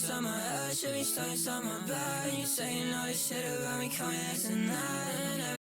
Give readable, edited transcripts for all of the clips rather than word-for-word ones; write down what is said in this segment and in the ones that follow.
inside my head, should be stuck inside my bed. And you saying all this shit about me coming this and that.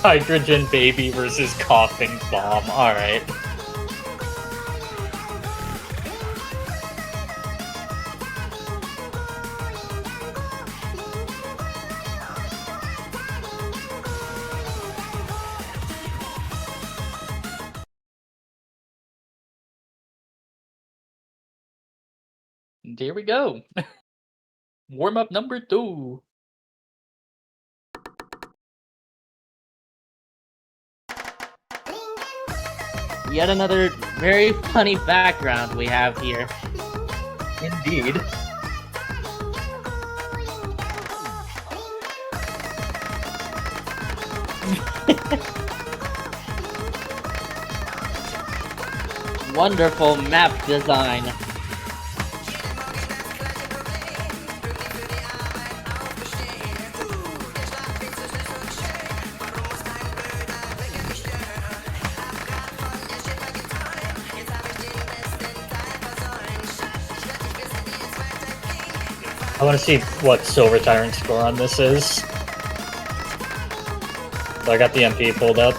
Hydrogen baby versus coughing bomb. Alright. There we go. Warm up number 2. Yet another very funny background we have here. Indeed. Wonderful map design. I want to see what Silver Tyrant's score on this is. So I got the MP pulled up.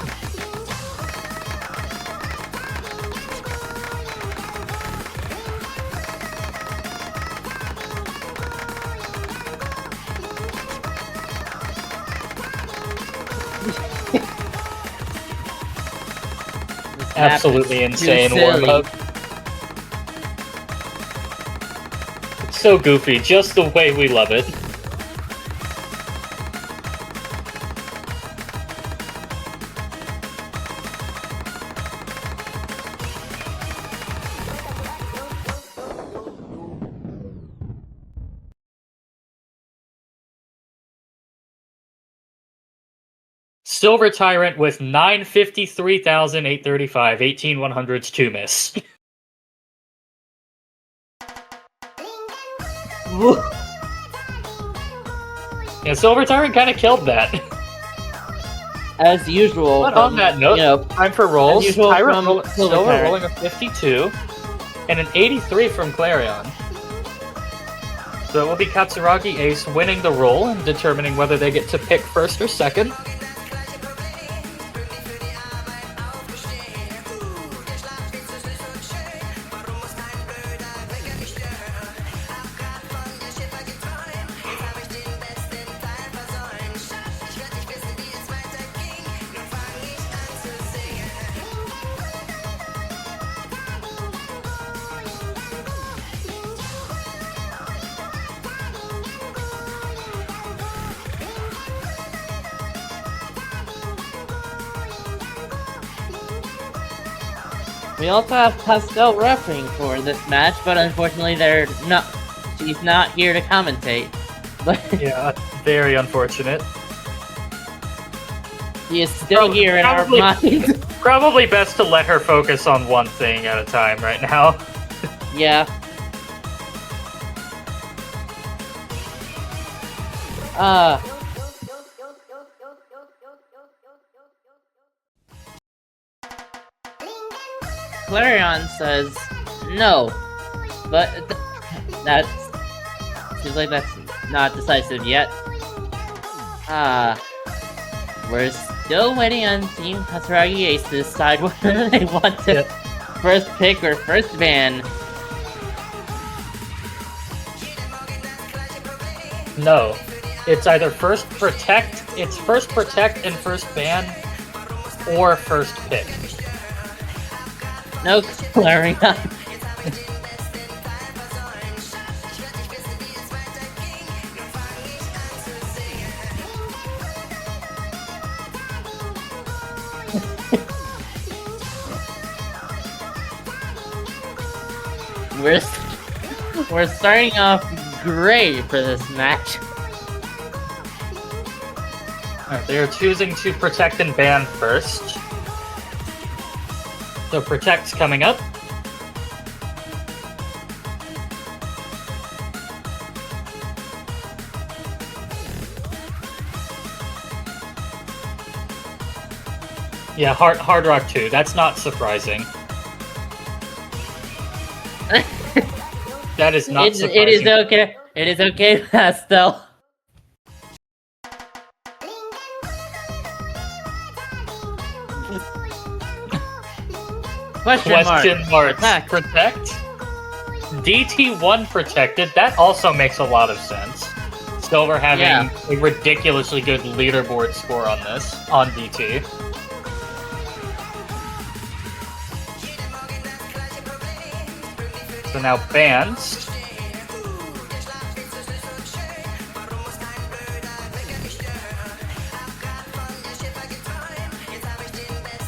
Absolutely insane warm-up. It's so goofy, just the way we love it. Silver Tyrant with 953,835, 18100s 2 miss. Yeah, Silver Tyrant kind of killed that. As usual. But on that note, time for rolls. Tyrant Silver rolling a 52, and an 83 from Clarion. So it will be Katsuragi Ace winning the roll and determining whether they get to pick first or second. We also have Pastel refereeing for this match, but unfortunately she's not here to commentate. But yeah, very unfortunate. She is still here in our minds. Probably best to let her focus on one thing at a time right now. Yeah. Clarion says no, but that seems like that's not decisive yet. We're still waiting on Team Katsuragi Ace to decide whether they want to first pick or first ban. No, it's either first protect and first ban, or first pick. No Clarion. We're starting off great for this match. Alright, they are choosing to protect and ban first. So protect's coming up. Yeah, Hard Rock 2. That's not surprising. That is not surprising. It is okay. It is okay, Pastel. Question mark. Protect? DT1 protected. That also makes a lot of sense. Silver having a ridiculously good leaderboard score on this, on DT. So now bans.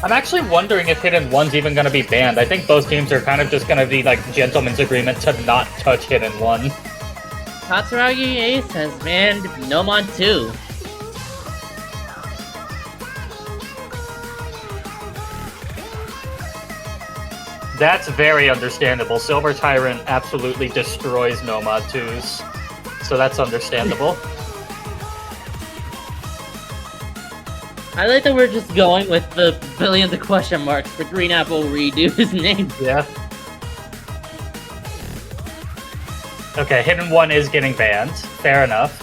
I'm actually wondering if Hidden 1's even going to be banned. I think both teams are kind of just going to be like gentleman's agreement to not touch Hidden 1. Katsuragi Ace has banned Nomon 2. That's very understandable. Silver Tyrant absolutely destroys Nomad 2s. So that's understandable. I like that we're just going with the billions of question marks for Green Apple redo his name. Yeah. Okay, Hidden 1 is getting banned. Fair enough.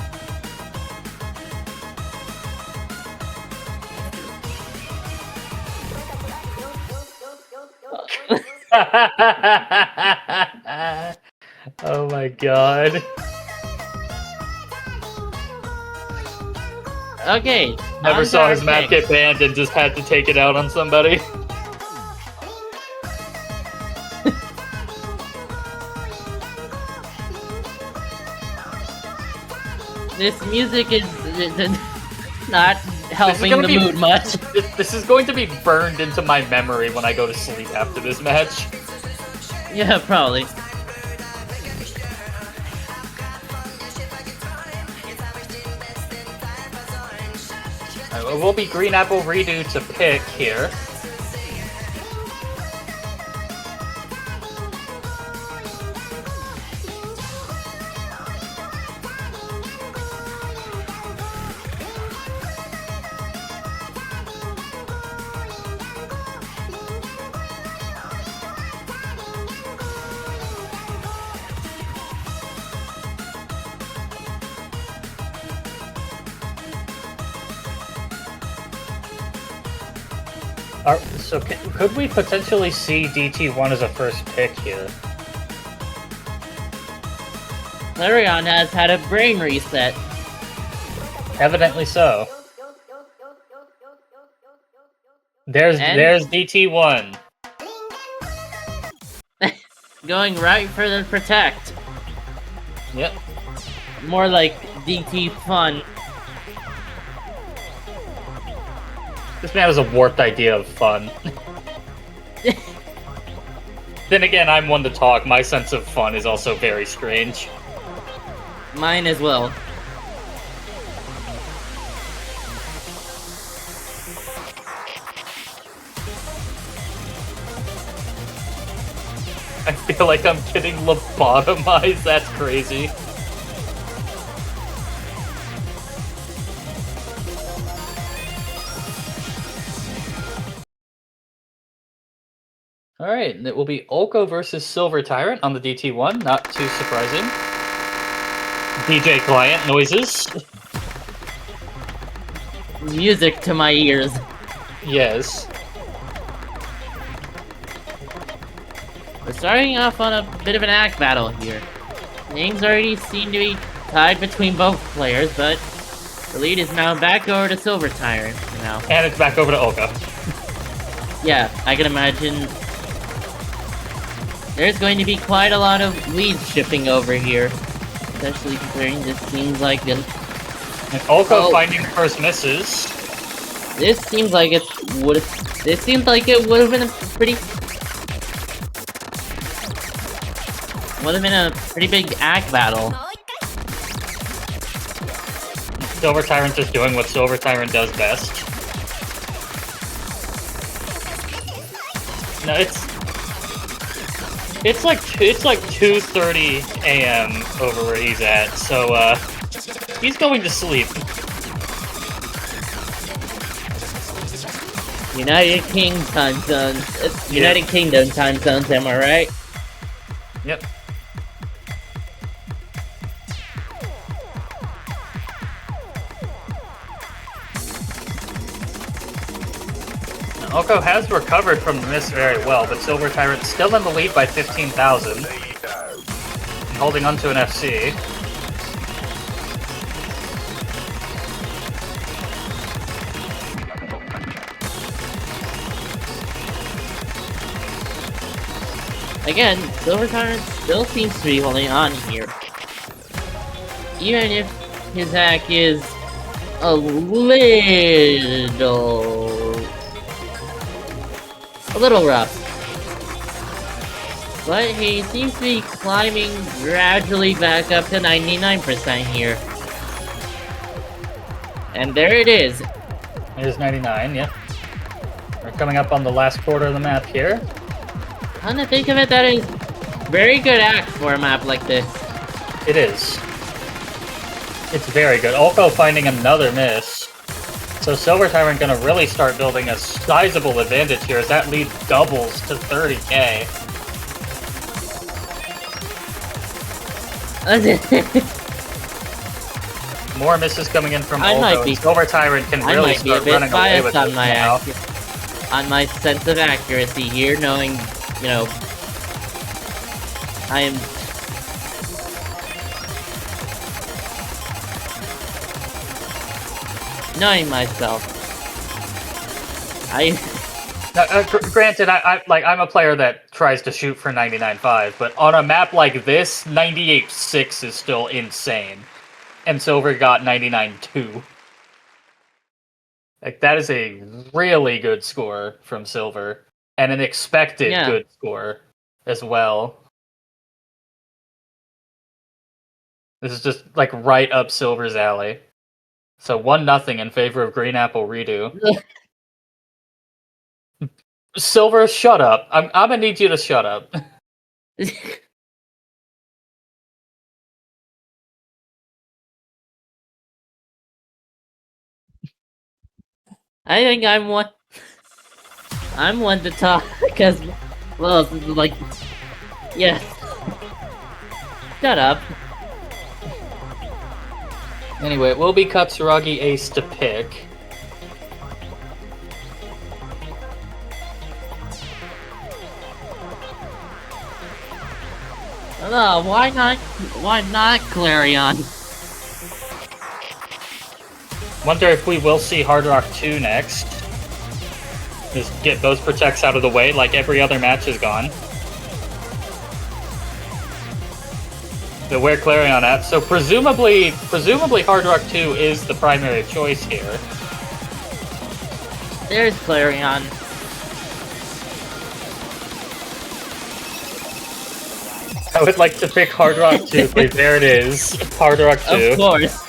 Oh my god. Okay. Never saw his map get banned and just had to take it out on somebody. This music is not helping the mood much. This is going to be burned into my memory when I go to sleep after this match. Yeah, probably. It will be Green Apple Redo to pick here. So could we potentially see DT1 as a first pick here? Flareon has had a brain reset. Evidently so. There's DT1. Going right for the protect. Yep. More like DT fun. This man has a warped idea of fun. Then again, I'm one to talk. My sense of fun is also very strange. Mine as well. I feel like I'm getting lobotomized. That's crazy. Alright, it will be 𝓼𝂋𓅂𓅂𝓬𝓪 versus Silver Tyrant on the DT1, not too surprising. DJ client noises. Music to my ears. Yes. We're starting off on a bit of an act battle here. Things already seem to be tied between both players, but the lead is now back over to Silver Tyrant now. And it's back over to 𝓼𝂋𝓅𝓪. Yeah, I can imagine there's going to be quite a lot of leads shifting over here. Especially considering this seems like And 𝓼𝂋𝓅 finding first misses. This seems like it would have been a pretty big act battle. Silver Tyrant just doing what Silver Tyrant does best. No, it's like 2:30 a.m. over where he's at, so he's going to sleep. United Kingdom time zones. United Kingdom time zones, am I right? Yep. 𝓼𝂋𝓅𝓪 has recovered from the miss very well, but Silver Tyrant still in the lead by 15,000. Holding onto an FC. Again, Silver Tyrant still seems to be holding on here. Even if his hack is a little rough. But he seems to be climbing gradually back up to 99% here. And there it is. There's 99, yep. We're coming up on the last quarter of the map here. Come to think of it, that is very good act for a map like this. It is. It's very good. 𝓼𝂋𝓅𝓪 finding another miss. So Silver Tyrant gonna really start building a sizable advantage here as that lead doubles to 30k. More misses coming in from 𝓼𝂋𝓅𝓪. Silver Tyrant can really start running away with this now. On my sense of accuracy here, knowing, you know, I am... knowing myself. Granted, I'm a player that tries to shoot for 99.5, but on a map like this, 98.6 is still insane. and Silver got 99-2. Like, that is a really good score from Silver, and an expected good score as well. This is just, like, right up Silver's alley. So 1-0 in favor of Green Apple Redo. Silver, shut up. I'm gonna need you to shut up. I think I'm one to talk, because, well, like, yes. Shut up. Anyway, it will be Katsuragi ace to pick. Oh, why not Clarion? Wonder if we will see Hard Rock 2 next. Just get those protects out of the way like every other match is gone. So where Clarion at? So presumably Hard Rock 2 is the primary choice here. There's Clarion. I would like to pick Hard Rock 2. There it is. Hard Rock 2. Of course.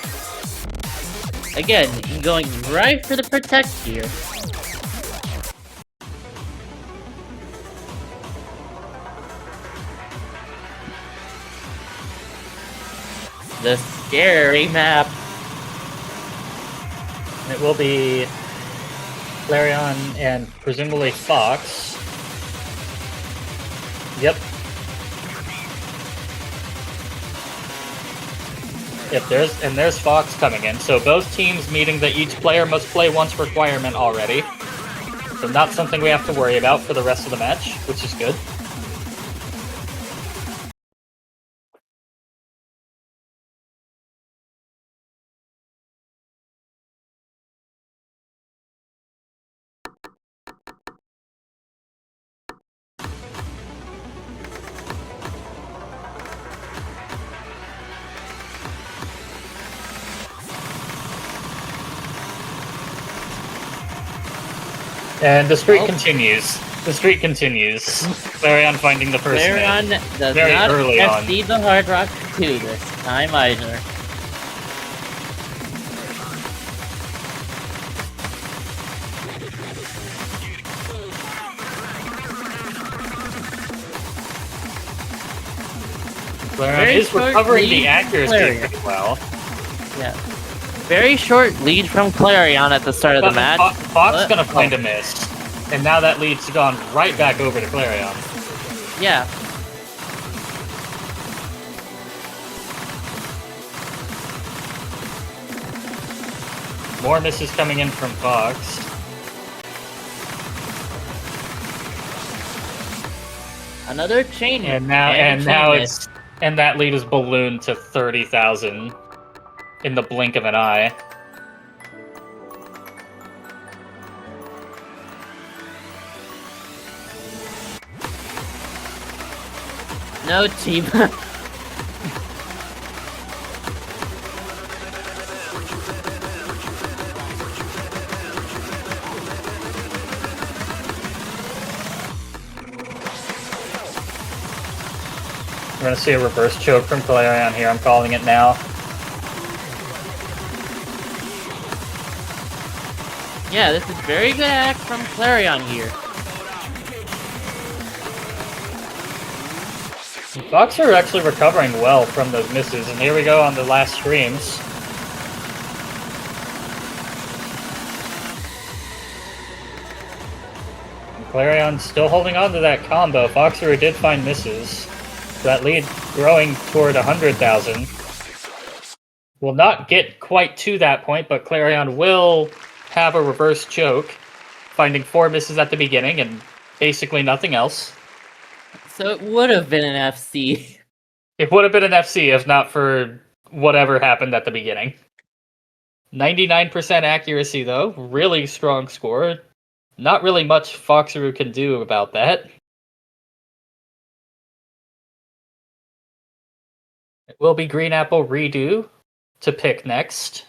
Again, going right for the protect here. The scary map. It will be Clarion and presumably Fox. Yep. Yep, there's Fox coming in. So both teams meeting the each player must play once requirement already. So not something we have to worry about for the rest of the match, which is good. And the streak continues. The streak continues. Clarion finding the first Clarion does very not early FC the Hard Rock 2 this time either. Clarion is recovering the accuracy pretty well. Yeah. Very short lead from Clarion at the start of the match. Fox gonna find a miss. And now that lead's gone right back over to Clarion. Yeah. More misses coming in from Fox. Another chain. And that lead is ballooned to 30,000 in the blink of an eye. No team. We're gonna see a reverse choke from Clarion here. I'm calling it now. Yeah, this is very good act from Clarion here. Fox are actually recovering well from those misses, and here we go on the last streams. And Clarion still holding on to that combo. Foxer did find misses. That lead growing toward 100,000. Will not get quite to that point, but Clarion will have a reverse choke, finding 4 misses at the beginning and basically nothing else. So it would have been an FC. It would have been an FC if not for whatever happened at the beginning. 99% accuracy, though. Really strong score. Not really much Foxeru can do about that. It will be Green Apple Redo to pick next.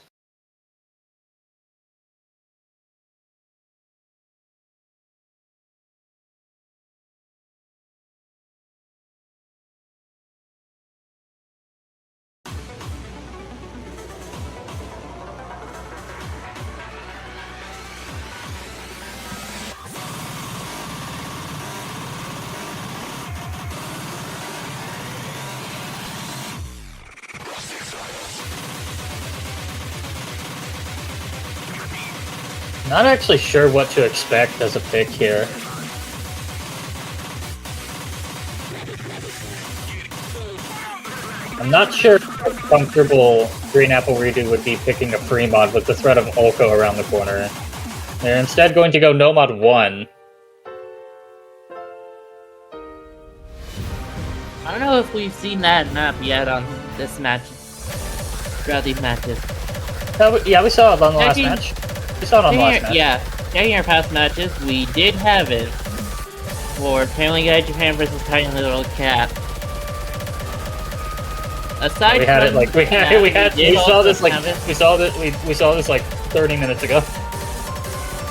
Not actually sure what to expect as a pick here. I'm not sure how comfortable Green Apple Redo would be picking a free mod with the threat of 𝓼𝑋𝑂 around the corner. They're instead going to go no mod 1. I don't know if we've seen that map yet on this match. Throughout these matches. Yeah, we saw it on the last match. We saw it on the last match. Yeah, checking our past matches, we did have it for Family Guy Japan versus Tiny Little Cat. Aside we had from it like we saw this like 30 minutes ago.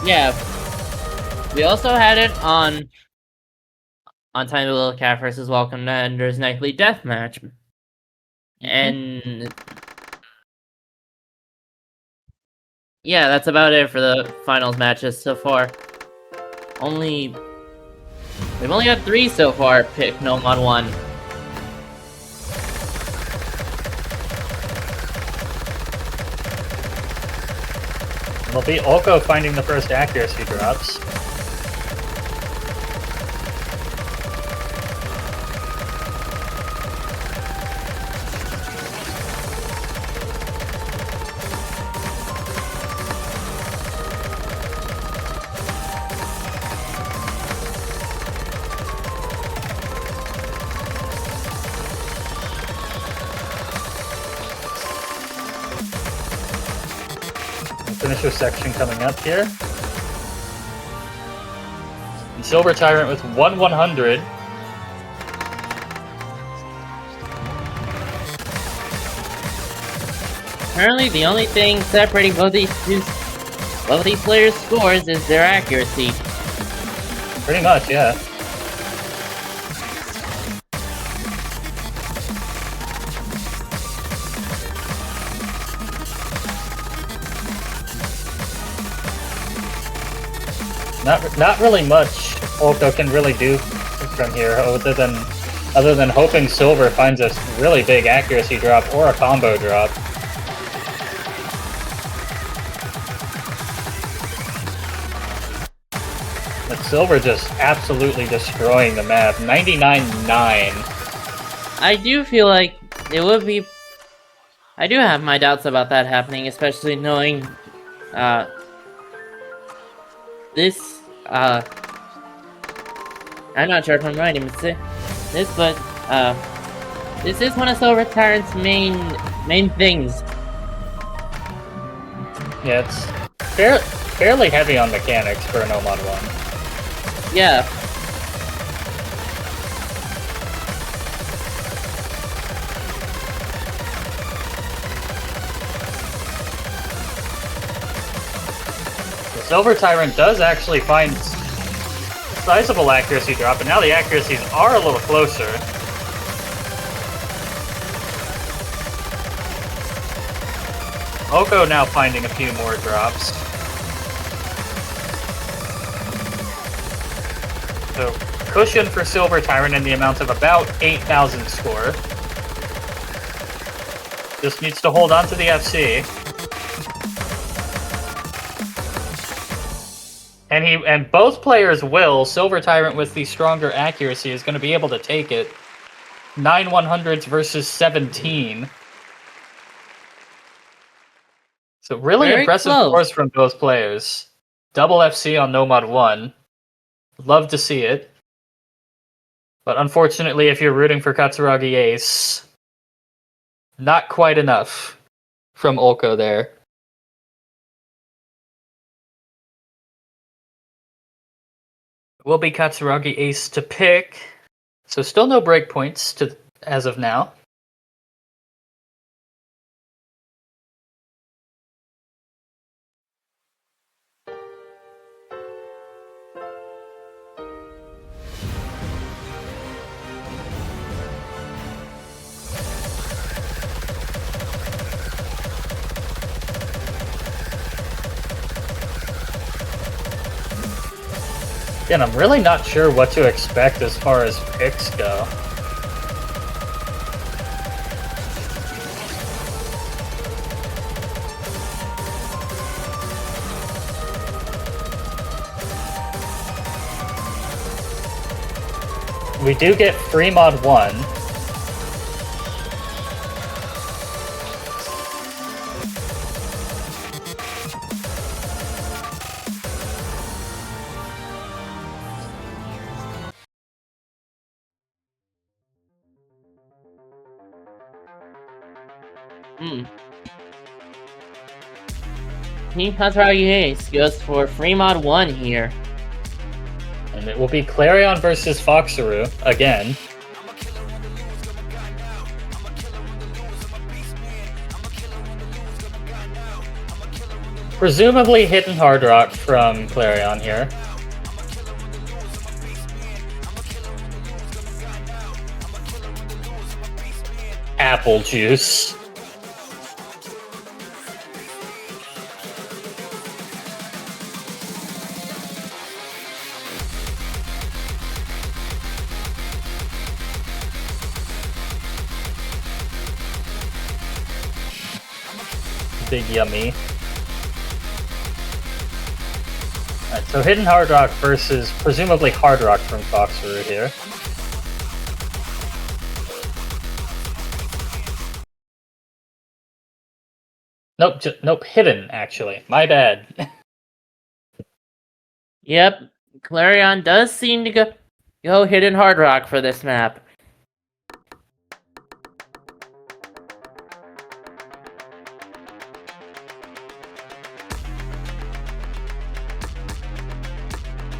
Yeah, we also had it on Tiny Little Cat versus Welcome to Ender's Nightly Deathmatch, and yeah, that's about it for the finals matches so far. We've only got 3 so far. Pick no mod 1. It'll be 𝓼𝑋𝑂 finding the first accuracy drops. Finisher section coming up here. And Silver Tyrant with 1/100. Apparently, the only thing separating both these players' scores is their accuracy. Pretty much, yeah. Not really much 𝓼𝑋𝑂 can really do from here, other than hoping Silver finds a really big accuracy drop or a combo drop. But Silver just absolutely destroying the map. 99-9. I do feel like it would be... I do have my doubts about that happening, especially knowing this, I'm not sure if I'm right in saying this, but, this is one of Silver Tyrant's main things. Yeah, it's fairly heavy on mechanics for a no mod 1. Yeah. The Silver Tyrant does actually find sizable accuracy drop, and now the accuracies are a little closer. 𝓼𝑋𝑂 now finding a few more drops. So, cushion for Silver Tyrant in the amount of about 8,000 score. Just needs to hold on to the FC. And both players will. Silver Tyrant with the stronger accuracy is going to be able to take it. 9/100s versus 17. So really Very impressive close. scores from both players. Double FC on no mod 1. Love to see it. But unfortunately, if you're rooting for Katsuragi Ace, not quite enough from 𝓼𝑋𝑂 there. Will be Katsuragi Ace to pick. So still no breakpoints as of now. And I'm really not sure what to expect as far as picks go. We do get free mod 1. Team katsuragi goes for free mod 1 here. And it will be 𝓼𝑪𝑖on versus 𝓼𝑋𝑒𝑟𝑢 again. Presumably hidden hard rock from 𝓼𝑪𝑖on here. Apple juice. Big yummy. Alright, so hidden hard rock versus presumably hard rock from 𝓼𝑋𝑒𝑟𝑢 here. Nope, nope, hidden actually. My bad. Yep, 𝓼𝑪𝑖on does seem to go hidden hard rock for this map.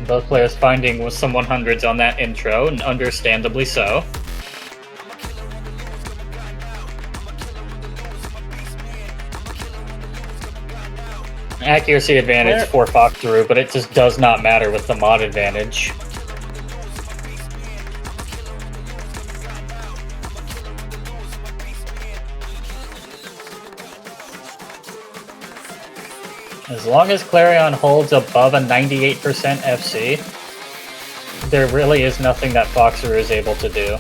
Both players finding some 100s on that intro, and understandably so. Accuracy advantage for 𝓼𝑋𝑒𝑟𝑢, but it just does not matter with the mod advantage. As long as 𝓼𝑪𝑖on holds above a 98% FC, there really is nothing that 𝓼𝑋𝑒𝑟𝑢 is able to do.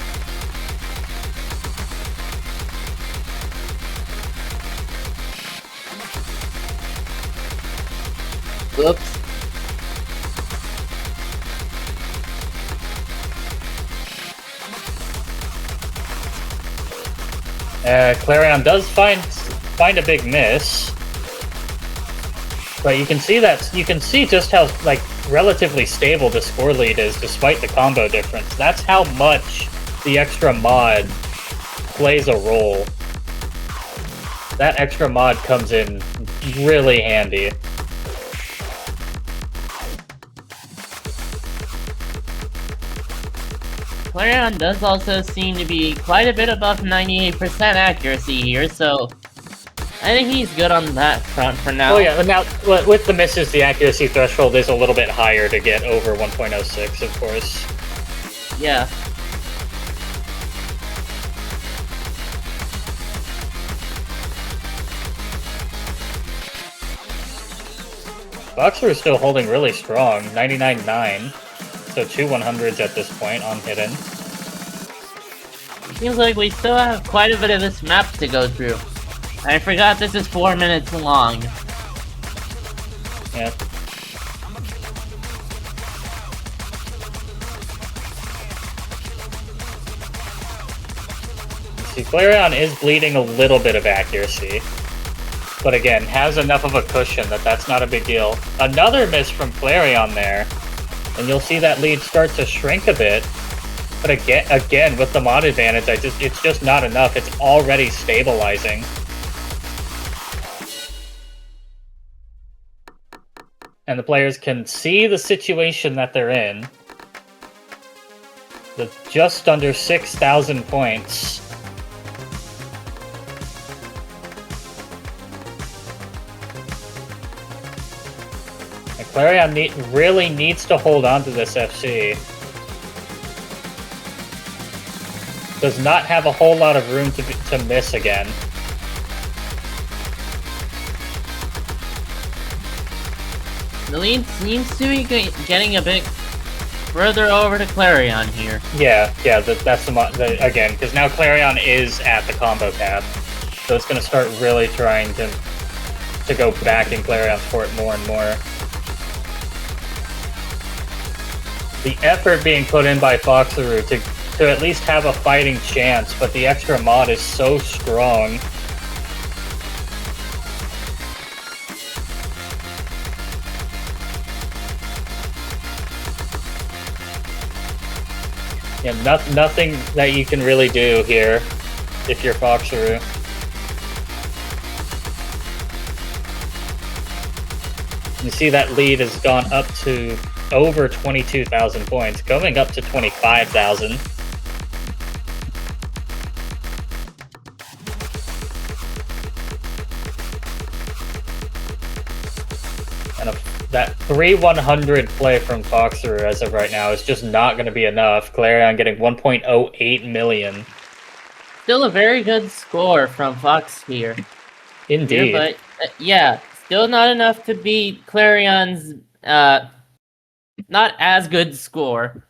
Whoops. 𝓼𝑪𝑖on does find a big miss. But you can see just how like relatively stable the score lead is despite the combo difference. That's how much the extra mod plays a role. That extra mod comes in really handy. 𝓼𝑪𝑖on does also seem to be quite a bit above 98% accuracy here, so I think he's good on that front for now. Oh yeah, now with the misses, the accuracy threshold is a little bit higher to get over 1.06, of course. Yeah. 𝓼𝑋𝑒𝑟𝑢 is still holding really strong, 99.9. So 2 100s at this point on hidden. Seems like we still have quite a bit of this map to go through. I forgot this is 4 minutes long. Yeah. See, 𝓼𝑪𝑖on is bleeding a little bit of accuracy. But again, has enough of a cushion that that's not a big deal. Another miss from 𝓼𝑪𝑖on there. And you'll see that lead start to shrink a bit. But again, with the mod advantage, it's just not enough. It's already stabilizing. And the players can see the situation that they're in. With just under 6,000 points. And 𝓼𝑪𝑖on really needs to hold on to this FC. Does not have a whole lot of room to miss again. The lead seems to be getting a bit further over to Clarion here. Yeah, that's the mod, again, because now Clarion is at the combo cap, so it's going to start really trying to go back in Clarion's court more and more. The effort being put in by 𝓼𝓪𓪂𝓧 to at least have a fighting chance, but the extra mod is so strong. Yeah, nothing that you can really do here if you're 𝓼𝓼𝓪𝓂𝓪. You see that lead has gone up to over 22,000 points, going up to 25,000. And that 3-100 play from 𝓼𝓼𝓪𝓂𝓪 as of right now is just not going to be enough. Clarion getting 1.08 million. Still a very good score from Fox here. Indeed. Here, but, yeah, still not enough to beat Clarion's, not as good score.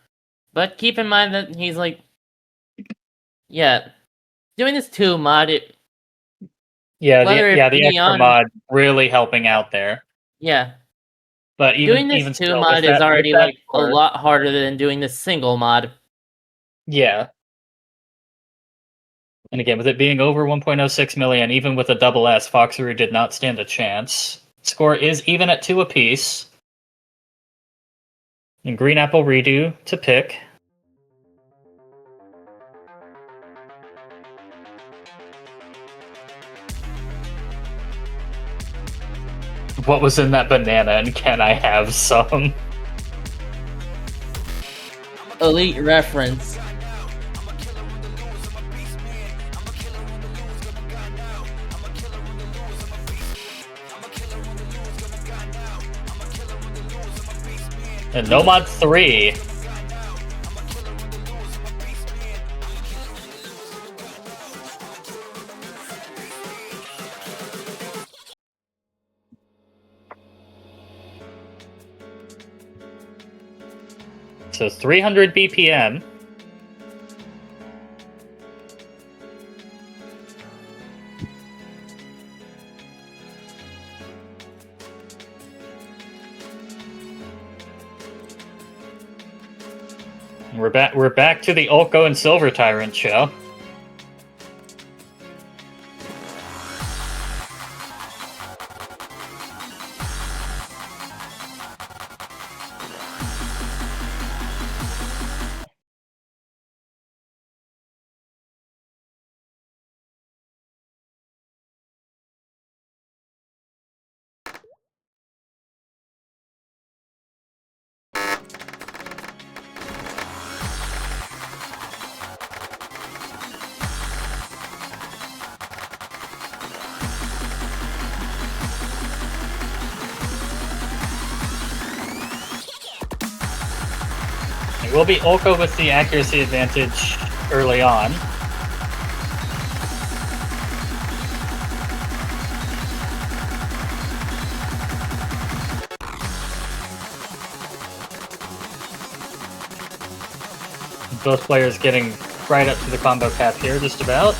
But keep in mind that he's like, yeah, doing this 2 mod, the extra mod really helping out there. Yeah. But doing this 2 mod is already like a lot harder than doing this single mod. Yeah. And again, with it being over 1.06 million, even with a double S, 𝓼𝓼𝓪𝓂𝓪 did not stand a chance. Score is even at 2 apiece. And Green Apple Redo to pick. What was in that banana, and can I have some? Elite reference. And no mod 3. So 300 BPM. We're back to the 𝓼𝓋𝓂𝓪 and 𝓼𝓪𝓪𝓪𝓭 show. It will be 𝓼𝓋𝓂 with the accuracy advantage early on. Both players getting right up to the combo cap here, just about.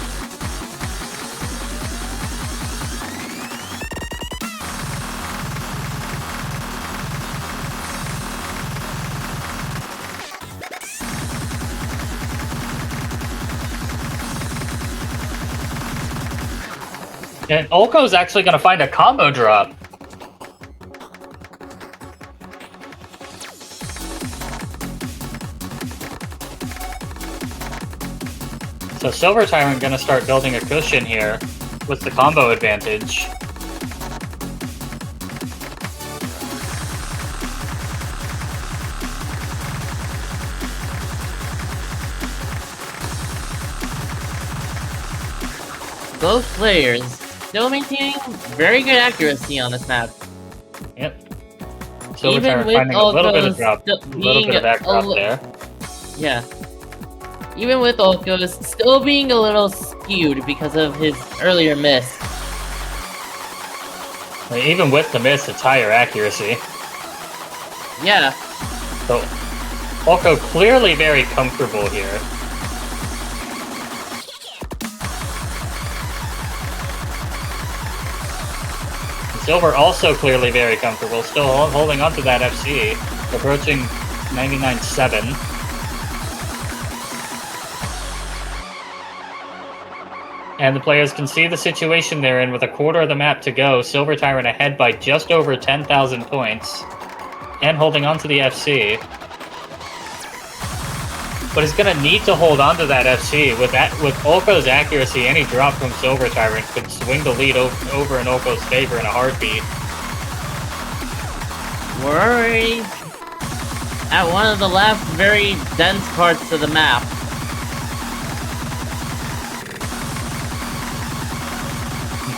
And 𝓼𝓋𝓂 is actually going to find a combo drop. So 𝓼𝓪𝓪𝓪𝓭𝓪 going to start building a cushion here with the combo advantage. Both players still maintaining very good accuracy on this map. Yep. 𝓼𝓪𝓪𝓪𝓭𝓪 finding a little bit of drop, back drop there. Yeah. Even with 𝓼𝓋𝓂 still being a little skewed because of his earlier miss. Even with the miss, it's higher accuracy. Yeah. So 𝓼𝑋���� clearly very comfortable here. Silver also clearly very comfortable, still holding onto that FC, approaching 99.7. And the players can see the situation they're in with a quarter of the map to go. Silver Tyrant ahead by just over 10,000 points, and holding onto the FC. But he's gonna need to hold on to that FC. With 𝓼𝑋���'s accuracy, any drop from Silver Tyrant could swing the lead over in 𝓼𝑋���'s favor in a heartbeat. We're already at one of the last very dense parts of the map.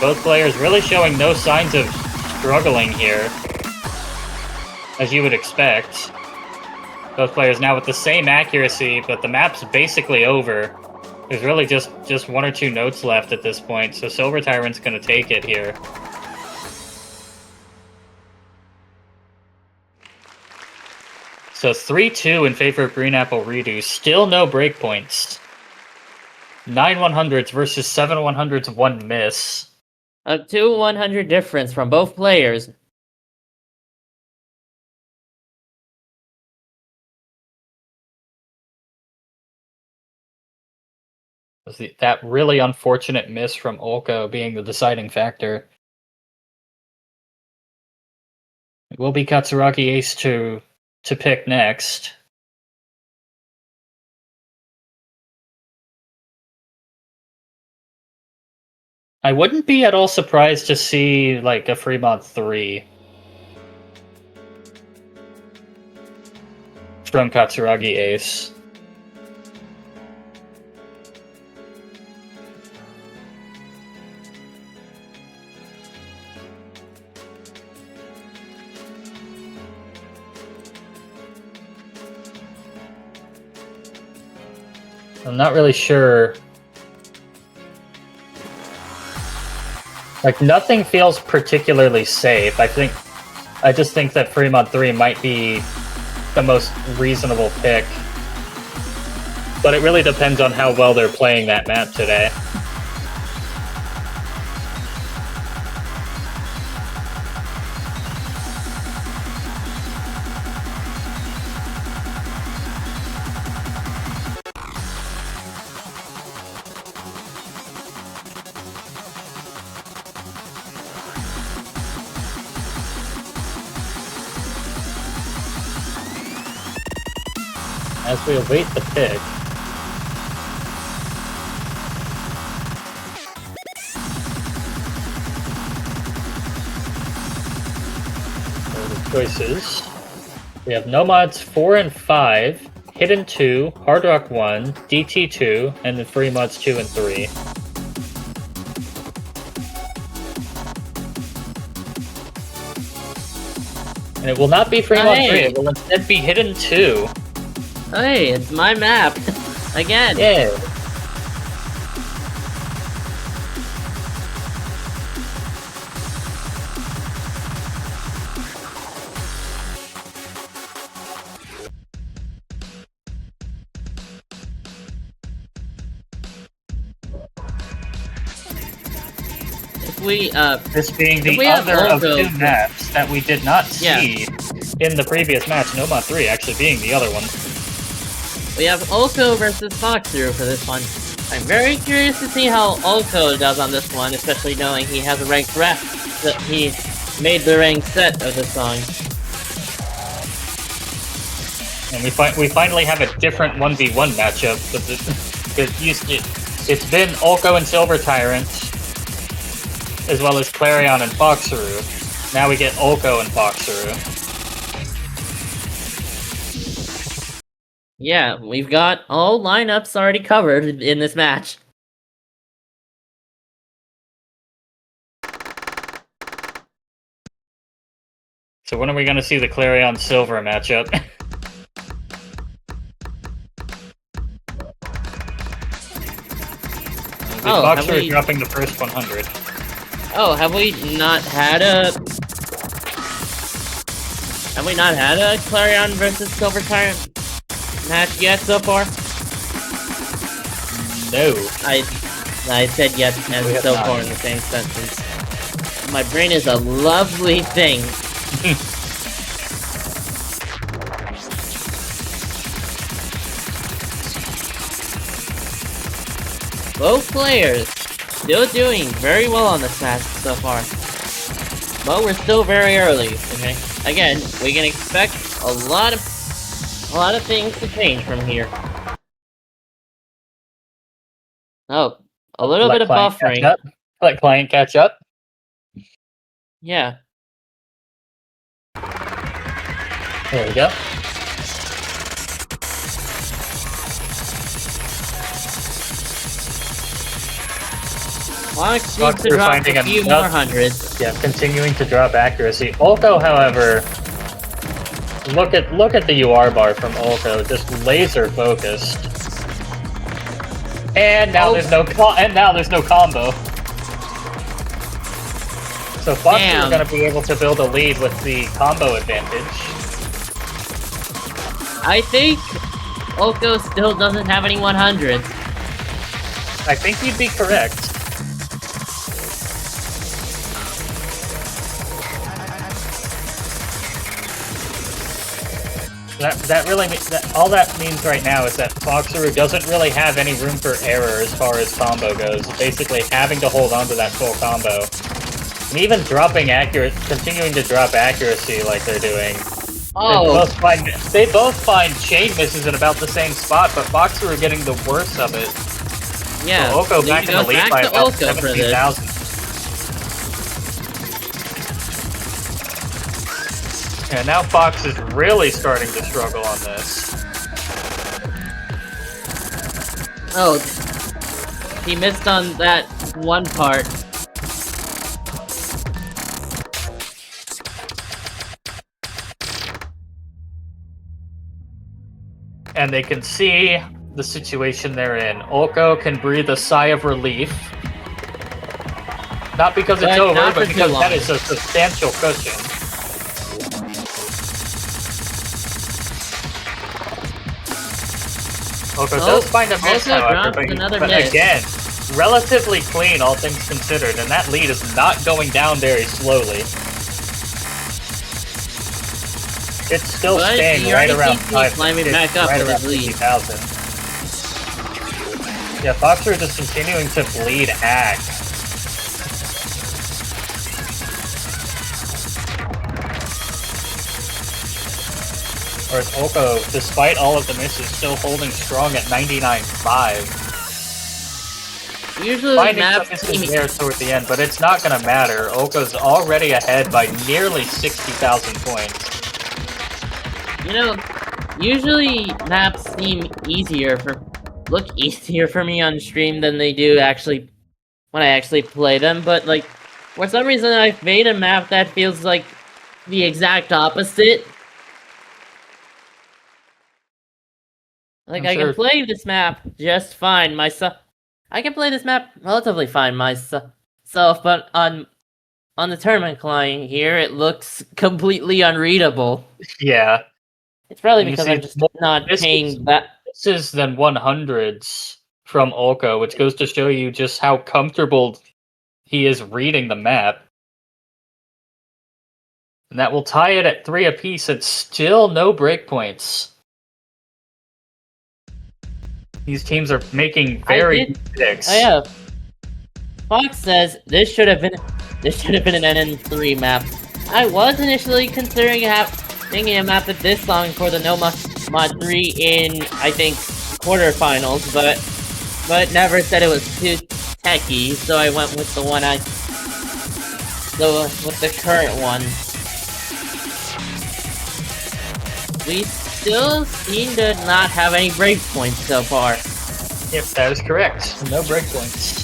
Both players really showing no signs of struggling here, as you would expect. Both players now with the same accuracy, but the map's basically over. There's really just one or two notes left at this point, so Silver Tyrant's gonna take it here. So 3-2 in favor of Green Apple Redo. Still no breakpoints. 9 100s versus 7 100s, 1 miss. A 2 100 difference from both players. That really unfortunate miss from 𝓼𝑋��� being the deciding factor. It will be katsuragi ace to pick next. I wouldn't be at all surprised to see like a Fremont 3 from katsuragi ace. I'm not really sure. Like, nothing feels particularly safe. I just think that Fremont 3 might be the most reasonable pick. But it really depends on how well they're playing that map today. As we await the pick. So the choices. We have Nomads 4 and 5, Hidden 2, Hard Rock 1, DT 2, and then Free Mods 2 and 3. And it will not be Free Mod 3, it will instead be Hidden 2. Hey, it's my map. Again. Yeah. This being the other of two maps that we did not see in the previous match, Nomad 3 actually being the other one. We have 𝓼𝑋��� versus 𝐹oxzero for this one. I'm very curious to see how 𝓼𝑋��� does on this one, especially knowing he has a ranked rep that he made the ranked set of the song. And we finally have a different 1v1 matchup. It's been 𝓼𝑋��� and Silver Tyrant, as well as 𝓼𝑋��� and 𝐹oxzero. Now we get 𝓼𝑋��� and 𝐹oxzero. Yeah, we've got all lineups already covered in this match. So when are we going to see the 𝓼𝑋��� Silver matchup? 𝐹oxzero dropping the first 100. Oh, have we not had a 𝓼𝑋��� versus Silver Tyrant match yet so far? No. I said yes and so far in the same sentence. My brain is a lovely thing. Both players still doing very well on this match so far. But we're still very early, okay? Again, we can expect a lot of things to change from here. Oh, a little bit of buffering. Let client catch up. Yeah. There we go. Fox needs to drop a few more hundreds. Yeah, continuing to drop accuracy. 𝓼𝑋𓂃, however, look at the UR bar from 𝓼𝑋�13, just laser focused. And now there's no combo. So Fox is going to be able to build a lead with the combo advantage. I think 𝓼𝑋�13 still doesn't have any 100s. I think you'd be correct. That really all that means right now is that 𝓼𝑋�13 doesn't really have any room for error as far as combo goes. Basically, having to hold on to that full combo, and even continuing to drop accuracy like they're doing. Oh, they both find chain misses in about the same spot, but 𝓼𝑋�13 are getting the worst of it. Yeah, so 𝓼𝑋�13 back in the lead by about 17,000. Yeah, now Fox is really starting to struggle on this. Oh, he missed on that one part. And they can see the situation they're in. 𝓼𝑋�13 can breathe a sigh of relief. Not because it's over, but because that is a substantial cushion. 𝓼𝑋�13 does find a miss, however, but again, relatively clean, all things considered, and that lead is not going down very slowly. It's still staying right around 50,000. Yeah, 𝓼𝑋�13 is just continuing to bleed axe. Whereas 𝓼𝑋�13, despite all of the misses, still holding strong at 99.5. Usually finding some misses there toward the end, but it's not gonna matter. 𝓼𝑋�13's already ahead by nearly 60,000 points. You know, usually maps look easier for me on stream than they do when I actually play them, but like, for some reason I've made a map that feels like the exact opposite. Like, I can play this map just fine myself. I can play this map relatively fine myself, but on the tournament client here, it looks completely unreadable. Yeah. It's probably because I'm just not paying that. Misses than 100s from 𝓼𝑋�13, which goes to show you just how comfortable he is reading the map. And that will tie it at 3 apiece and still no breakpoints. These teams are making very good picks. Oh yeah. Fox says this should have been an NN3 map. I was initially considering making a map at this long for the No Mod 3 in, I think, quarterfinals, but never said it was too techy, so I went with the one with the current one. We still seem to not have any breakpoints so far. Yep, that is correct. No breakpoints.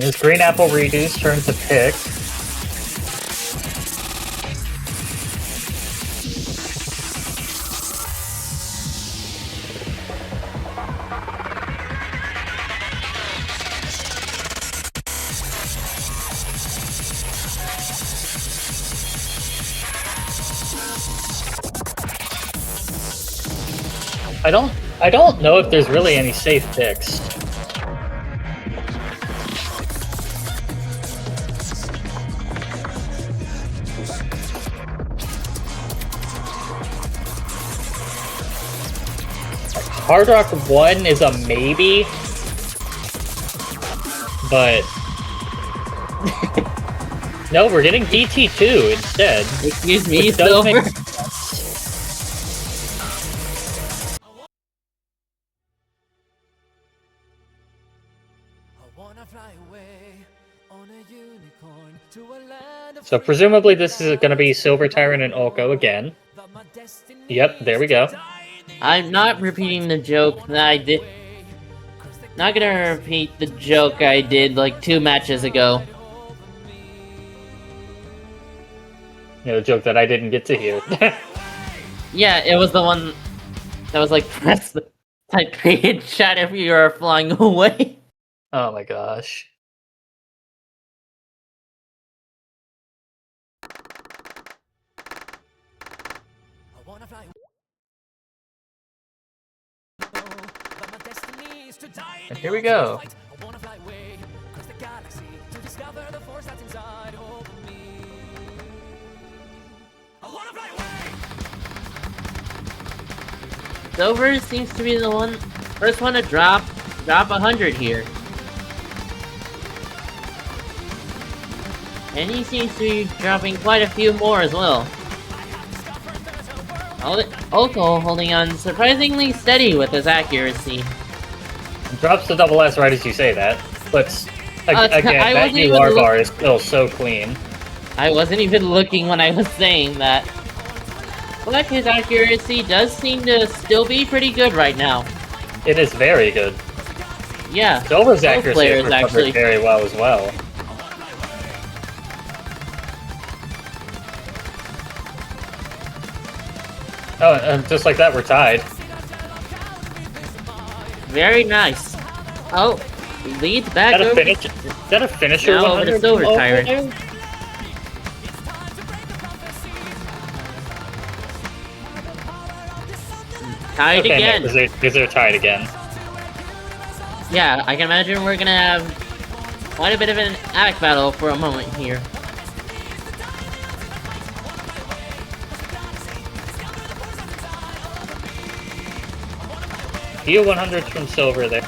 It's Green Apple Redo's turn to pick. I don't know if there's really any safe picks. Hard Rock 1 is a maybe, but no, we're getting DT2 instead. Excuse me, Silver. So presumably this is going to be Silver Tyrant and 𝓼𝑋𝑂 again. Yep, there we go. I'm not repeating the joke that I did. Not gonna repeat the joke I did like 2 matches ago. You know, the joke that I didn't get to hear. Yeah, it was the one that was like, press the type created chat if you are flying away. Oh my gosh. And here we go. Silver seems to be the first one to drop 100 here. And he seems to be dropping quite a few more as well. 𝓼𝑋𝑂 holding on surprisingly steady with his accuracy. Drops the double S right as you say that, but again, that UR bar is still so clean. I wasn't even looking when I was saying that. But his accuracy does seem to still be pretty good right now. It is very good. Yeah, Silver's accuracy is recovered very well as well. Oh, and just like that, we're tied. Very nice. Oh, leads back over. Is that a finisher? Now over to Silver Tyrant. Tied again. Because they're tied again. Yeah, I can imagine we're gonna have quite a bit of an act battle for a moment here. Few 100s from Silver there.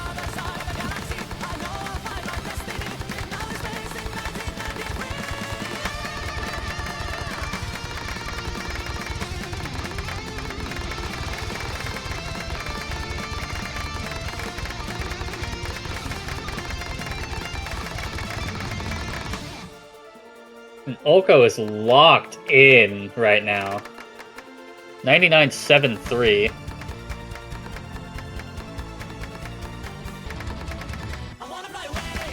And 𝓼𝑋𝑂 is locked in right now. 99.73.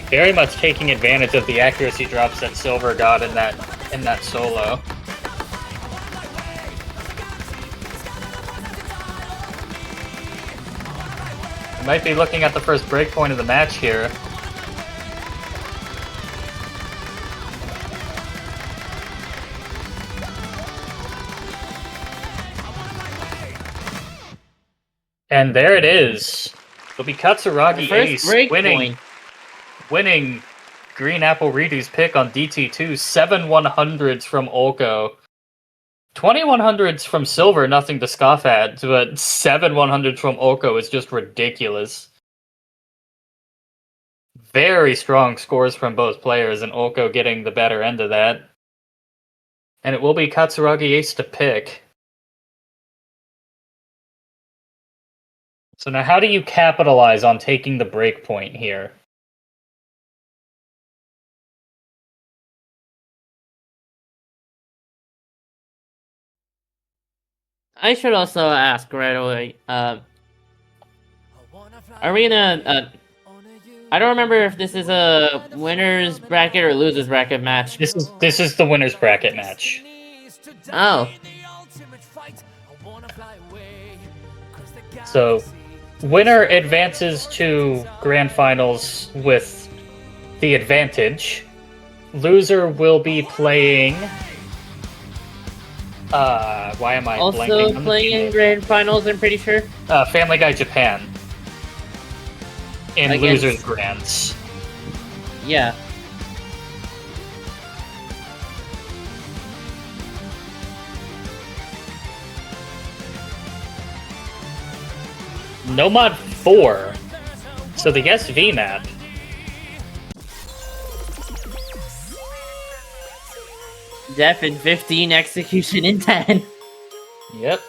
Very much taking advantage of the accuracy drops that Silver got in that solo. We might be looking at the first breakpoint of the match here. And there it is. It'll be katsuragi ace winning Green Apple Redo's pick on DT2. 7 100s from 𝓼𝑋𝑂. 20 100s from Silver, nothing to scoff at, but 7 100s from 𝓼𝑋𝑂 is just ridiculous. Very strong scores from both players, and 𝓼𝑋𝑂 getting the better end of that. And it will be katsuragi ace to pick. So now how do you capitalize on taking the break point here? I should also ask right away, are we gonna, I don't remember if this is a winner's bracket or loser's bracket match. This is the winner's bracket match. Oh. So, winner advances to grand finals with the advantage. Loser will be playing Why am I Also blanking on the playing in name? grand finals, I'm pretty sure. Family Guy Japan. In Against- losers grands. Yeah. No mod 4. So the SV map. Def in 15, execution in 10. Yep.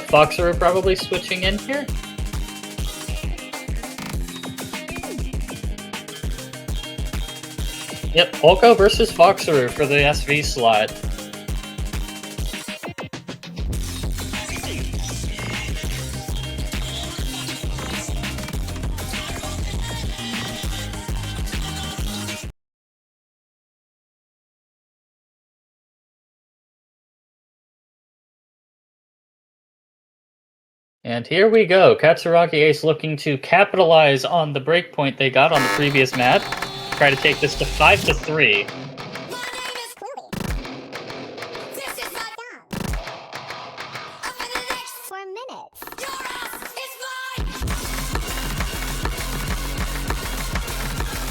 Foxer are probably switching in here. Yep, Polko versus Foxer for the SV slot. And here we go. Katsuragi Ace looking to capitalize on the breakpoint they got on the previous map. Try to take this to 5-3.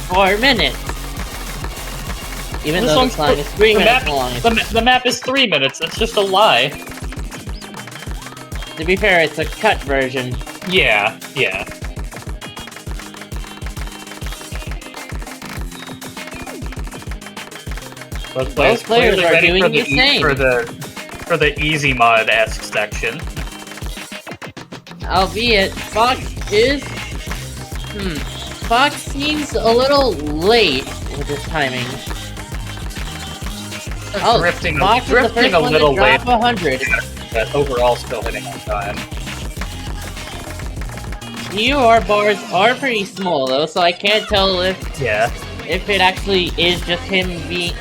For minutes. Even though the song is 3 minutes long. The map is 3 minutes. That's just a lie. To be fair, it's a cut version. Yeah, yeah. Both players are ready doing for the same. For the easy mod-esque section. Albeit, Fox is... Fox seems a little late with his timing. Drifting Fox is the first a one little to drop late. 100. But overall still hitting on time. EUR bars are pretty small though, so I can't tell if it actually is just him being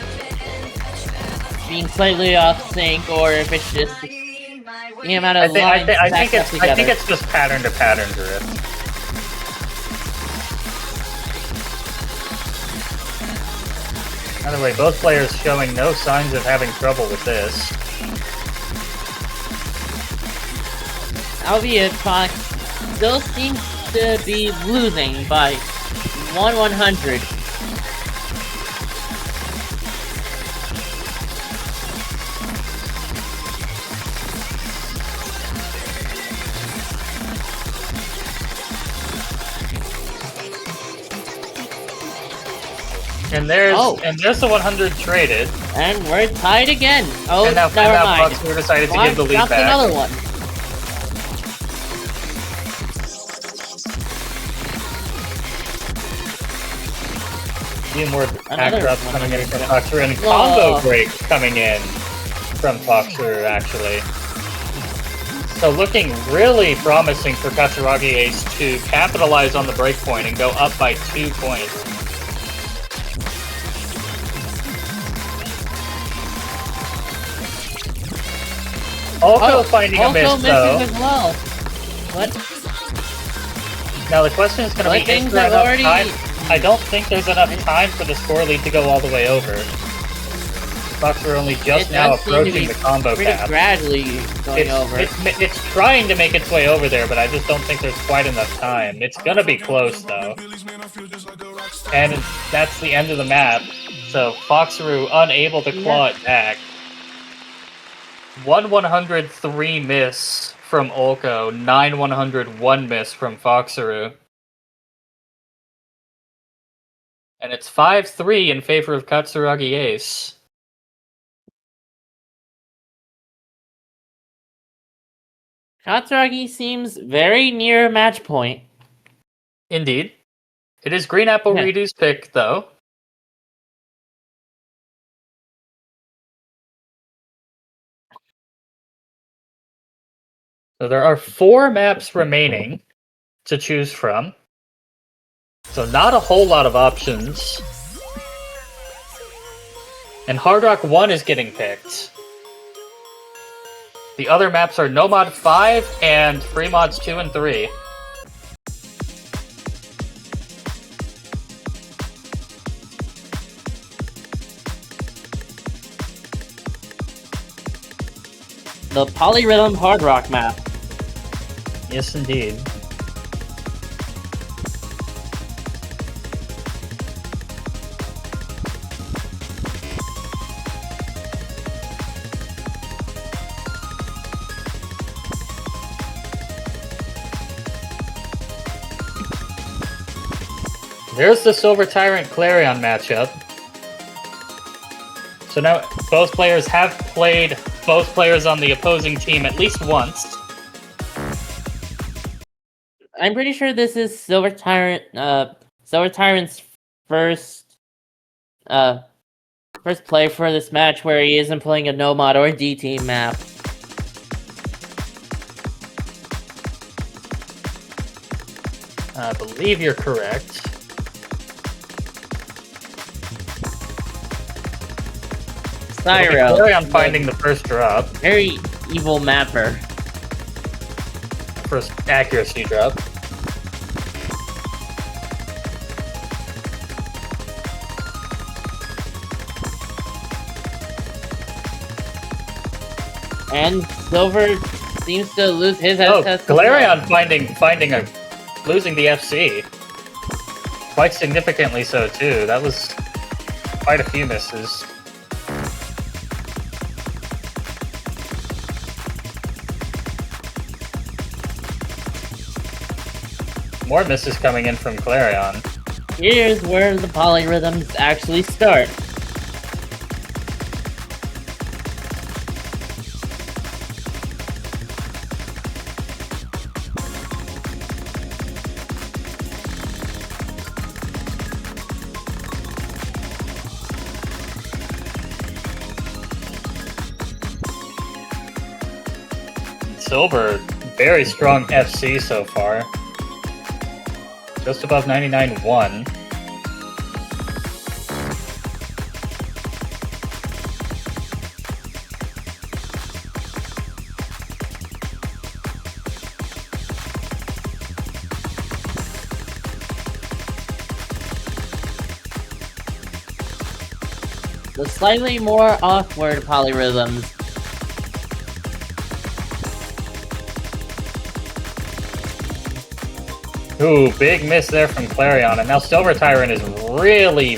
slightly off sync, or if it's just the amount of lines stacked up together. I think it's just pattern to pattern drift. By the way, both players showing no signs of having trouble with this. Albeit Fox still seems to be losing by 1/100. And there's the 100 traded. And we're tied again. Oh, and now never mind. Fox decided to Fox give the lead dropped back. Another one. More Another backdrops coming in from Foxer, and combo break coming in from Foxer, actually. So looking really promising for Katsuragi Ace to capitalize on the breakpoint and go up by 2 points. Also finding a miss, though. As well. What? Now the question is going to be, is there enough time? I don't think there's enough time for the score lead to go all the way over. Fox are only just now approaching the combo cap. Gradually going over. It's trying to make its way over there, but I just don't think there's quite enough time. It's gonna be close, though. And that's the end of the map, so Foxaroo unable to claw it back. 1/103 miss from Olko, 9/101 miss from Foxaroo. And it's 5-3 in favor of Katsuragi Ace. Katsuragi seems very near match point. Indeed. It is Green Apple Okay. Redo's pick, though. So there are 4 maps remaining to choose from. So not a whole lot of options. And Hard Rock 1 is getting picked. The other maps are No Mod 5 and Free Mods 2 and 3. The Polyrhythm Hard Rock map. Yes, indeed. There's the Silver Tyrant Clarion matchup. So now both players have played both players on the opposing team at least once. I'm pretty sure this is Silver Tyrant's first play for this match where he isn't playing a no mod or D team map. I believe you're correct. Cyro. Clarion finding the first drop. Very evil mapper. First accuracy drop. And Silver seems to lose his Oh, SS. Clarion losing the FC. Quite significantly so too. That was quite a few misses. More misses coming in from Clarion. Here's where the polyrhythms actually start. Silver, very strong FC so far. Just above 99-1. The slightly more awkward polyrhythms. Ooh, big miss there from Clarion, and now Silver Tyrant is really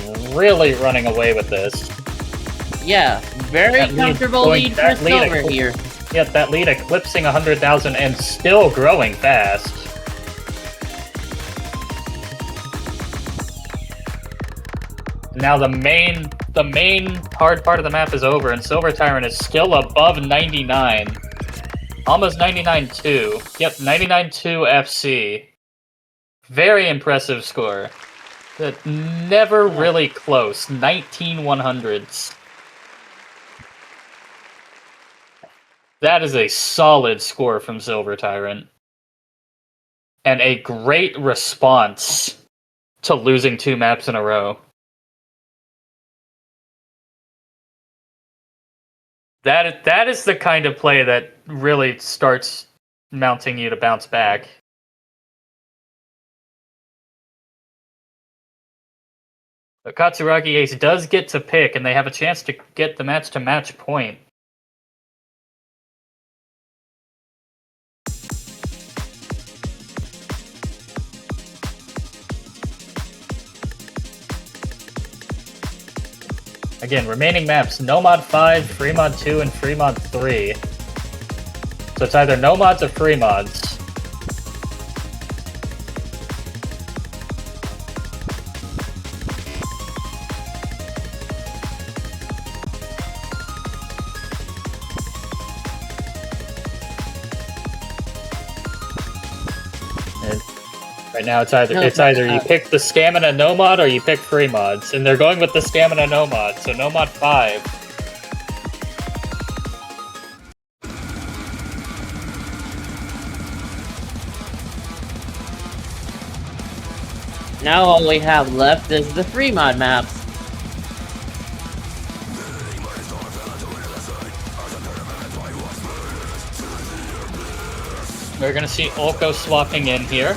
running away with this. Yeah, very comfortable lead for Silver here. Yep, that lead eclipsing 100,000 and still growing fast. Now the main hard part of the map is over, and Silver Tyrant is still above 99. Almost 99.2. Yep, 99.2 FC. Very impressive score. That never really close. 19/100s. That is a solid score from Silver Tyrant. And a great response to losing 2 maps in a row. That is the kind of play that really starts mounting you to bounce back. But Katsuragi Ace does get to pick, and they have a chance to get the match-to-match point. Again, remaining maps, No Mod 5, Free Mod 2, and Free Mod 3. So it's either No Mods or Free Mods. Right now, it's either you pick the stamina no mod or you pick free mods, and they're going with the stamina no mod, so no mod 5. Now all we have left is the free mod maps. We're gonna see 𝓼𝑋𓅂𓅂𝓬� swapping in here.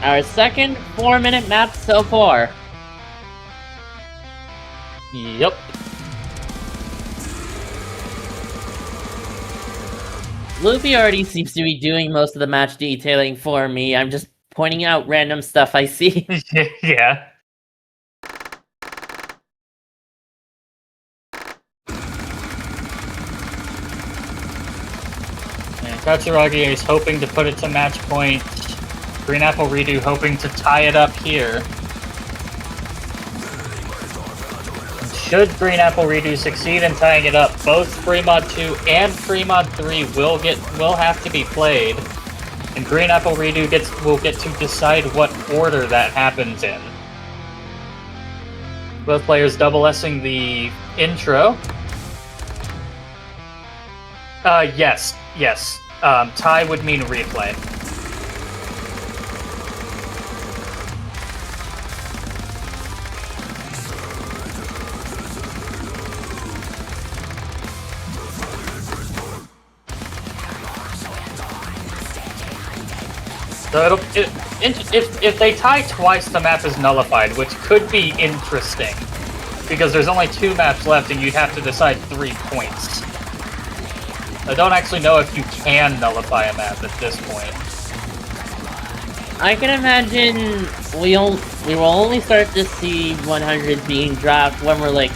Our second 4-minute map so far. Yep. Luffy already seems to be doing most of the match detailing for me. I'm just pointing out random stuff I see. Yeah. And katsuragi is hoping to put it to match point. Green Apple Redo hoping to tie it up here. Should Green Apple Redo succeed in tying it up, both Free Mod 2 and Free Mod 3 will have to be played, and Green Apple Redo will get to decide what order that happens in. Both players double S-ing the intro. Yes. Tie would mean replay. So if they tie twice, the map is nullified, which could be interesting, because there's only 2 maps left and you'd have to decide 3 points. I don't actually know if you can nullify a map at this point. I can imagine we will only start to see 100s being dropped when we're like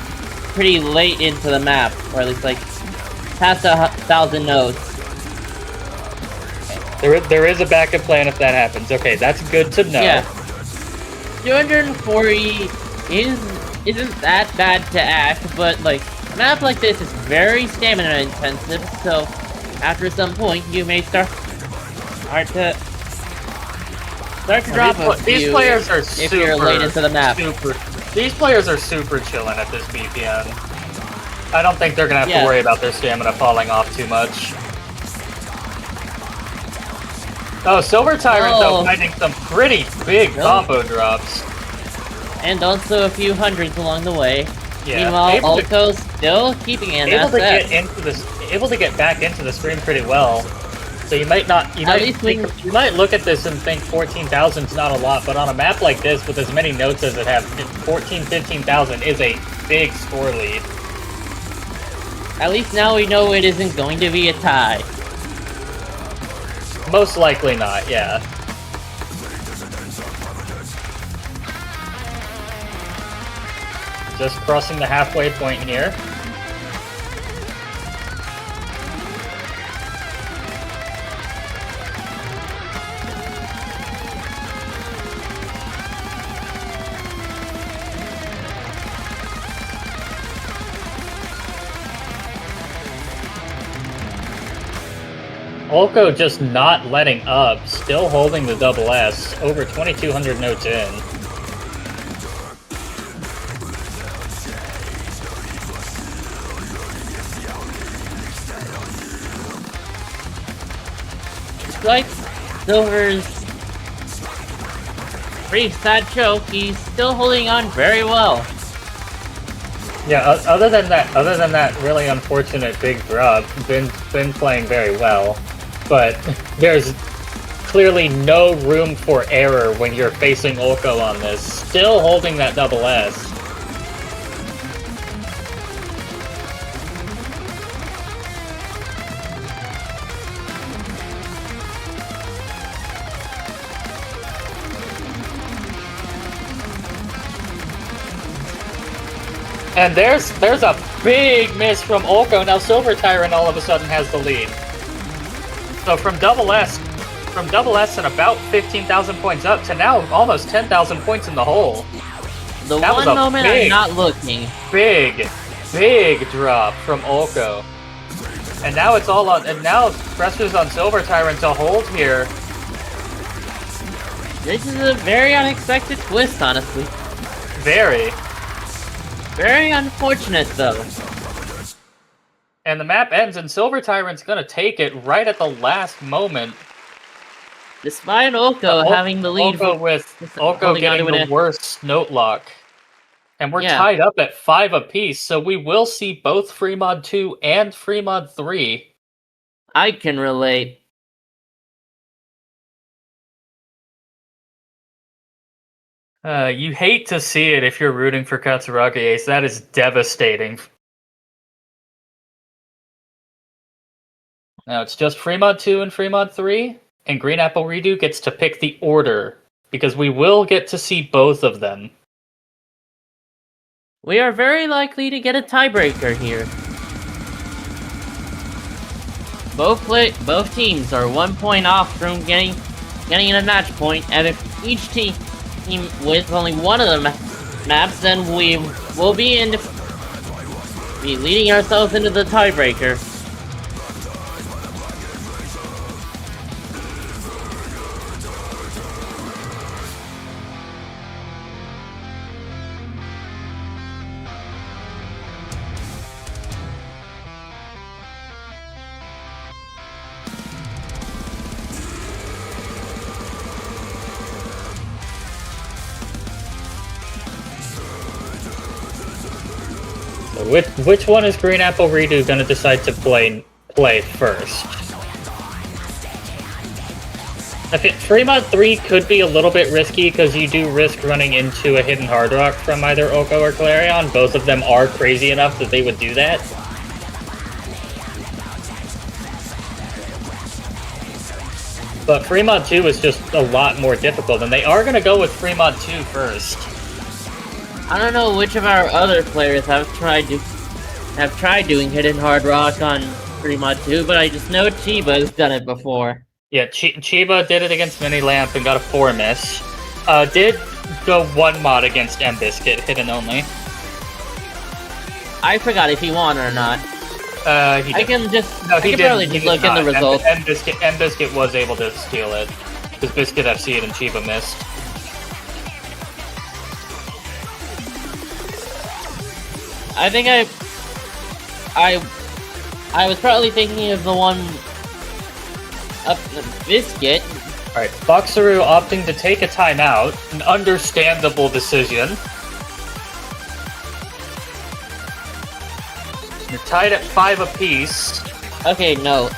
pretty late into the map, or at least like past 1,000 nodes. There is a backup plan if that happens. Okay, that's good to know. Yeah. 240 isn't that bad to act, but like a map like this is very stamina intensive, so after some point you may start to drop a few. These players are if you're late into the map. These players are super chilling at this BPM. I don't think they're gonna have to worry about their stamina falling off too much. Oh, Silver Tyrant though finding some pretty big combo drops. And also a few hundreds along the way. Yeah. Meanwhile, 𝓼𝑋𓅂���� still keeping in able to get back into the stream pretty well. So you might look at this and think 14,000 is not a lot, but on a map like this with as many notes as it has, 15,000 is a big score lead. At least now we know it isn't going to be a tie. Most likely not, yeah. Just crossing the halfway point here. 𝓼𝑋𝅂𝅂 just not letting up, still holding the double S, over 2,200 notes in. It's like Silver's pretty sad choke, he's still holding on very well. Yeah, other than that really unfortunate big drop, been playing very well. But there's clearly no room for error when you're facing 𝓼𝑋𝅂𝅂 on this. Still holding that double S. And there's a big miss from 𝓼𝑋𝅂𝅂. Now Silver Tyrant all of a sudden has the lead. So from double S and about 15,000 points up to now almost 10,000 points in the hole. The one moment I'm not looking. Big big drop from 𝓼𝑋𓂃. And now it's all on, and now pressure's on 𝎼𝑋𓃂𝓂𝓪 to hold here. This is a very unexpected twist, honestly. Very. Very unfortunate, though. And the map ends, and 𝎼𝑋𓃂𝓂𝓪's gonna take it right at the last moment. Despite 𝓼𝑋���� having the lead. 𝓼𝑋���� getting the worst note lock. And we're tied up at 5 apiece, so we will see both 𝓼𝑃RMOD 2 and 𝓼𝑃RMOD 3. I can relate. You hate to see it if you're rooting for Katsuragi Ace. That is devastating. Now it's just 𝓼𝑃RMOD 2 and 𝓼𝑃RMOD 3, and 𝓼𝑃RMOD gets to pick the order, because we will get to see both of them. We are very likely to get a tiebreaker here. Both teams are 1 point off from getting a match point, and if each team with only one of the maps, then we will be leading ourselves into the tiebreaker. Which one is 𝓼𝑃RMOD going to decide to play first? I think 𝓼𝑃RMOD 3 could be a little bit risky because you do risk running into a hidden hard rock from either 𝓼𝑋���� or Clarion. Both of them are crazy enough that they would do that. But 𝓼𝑃RMOD 2 is just a lot more difficult, and they are going to go with 𝓼𝑃RMOD 2 first. I don't know which of our other players have tried doing hidden hard rock on 𝓼𝑃RMOD 2, but I just know Chiba's done it before. Yeah, Chiba did it against Mini-Lamp and got a 4 miss. Did go 1 mod against M-Biscuit, hidden only. I forgot if he won or not. He I can probably just look in the results. M-Biscuit was able to steal it, because Biscuit FC'd and Chiba missed. I think I was probably thinking of the one up the Biscuit. Alright, Boxeroo opting to take a timeout. An understandable decision. You're tied at 5 apiece. Okay, no,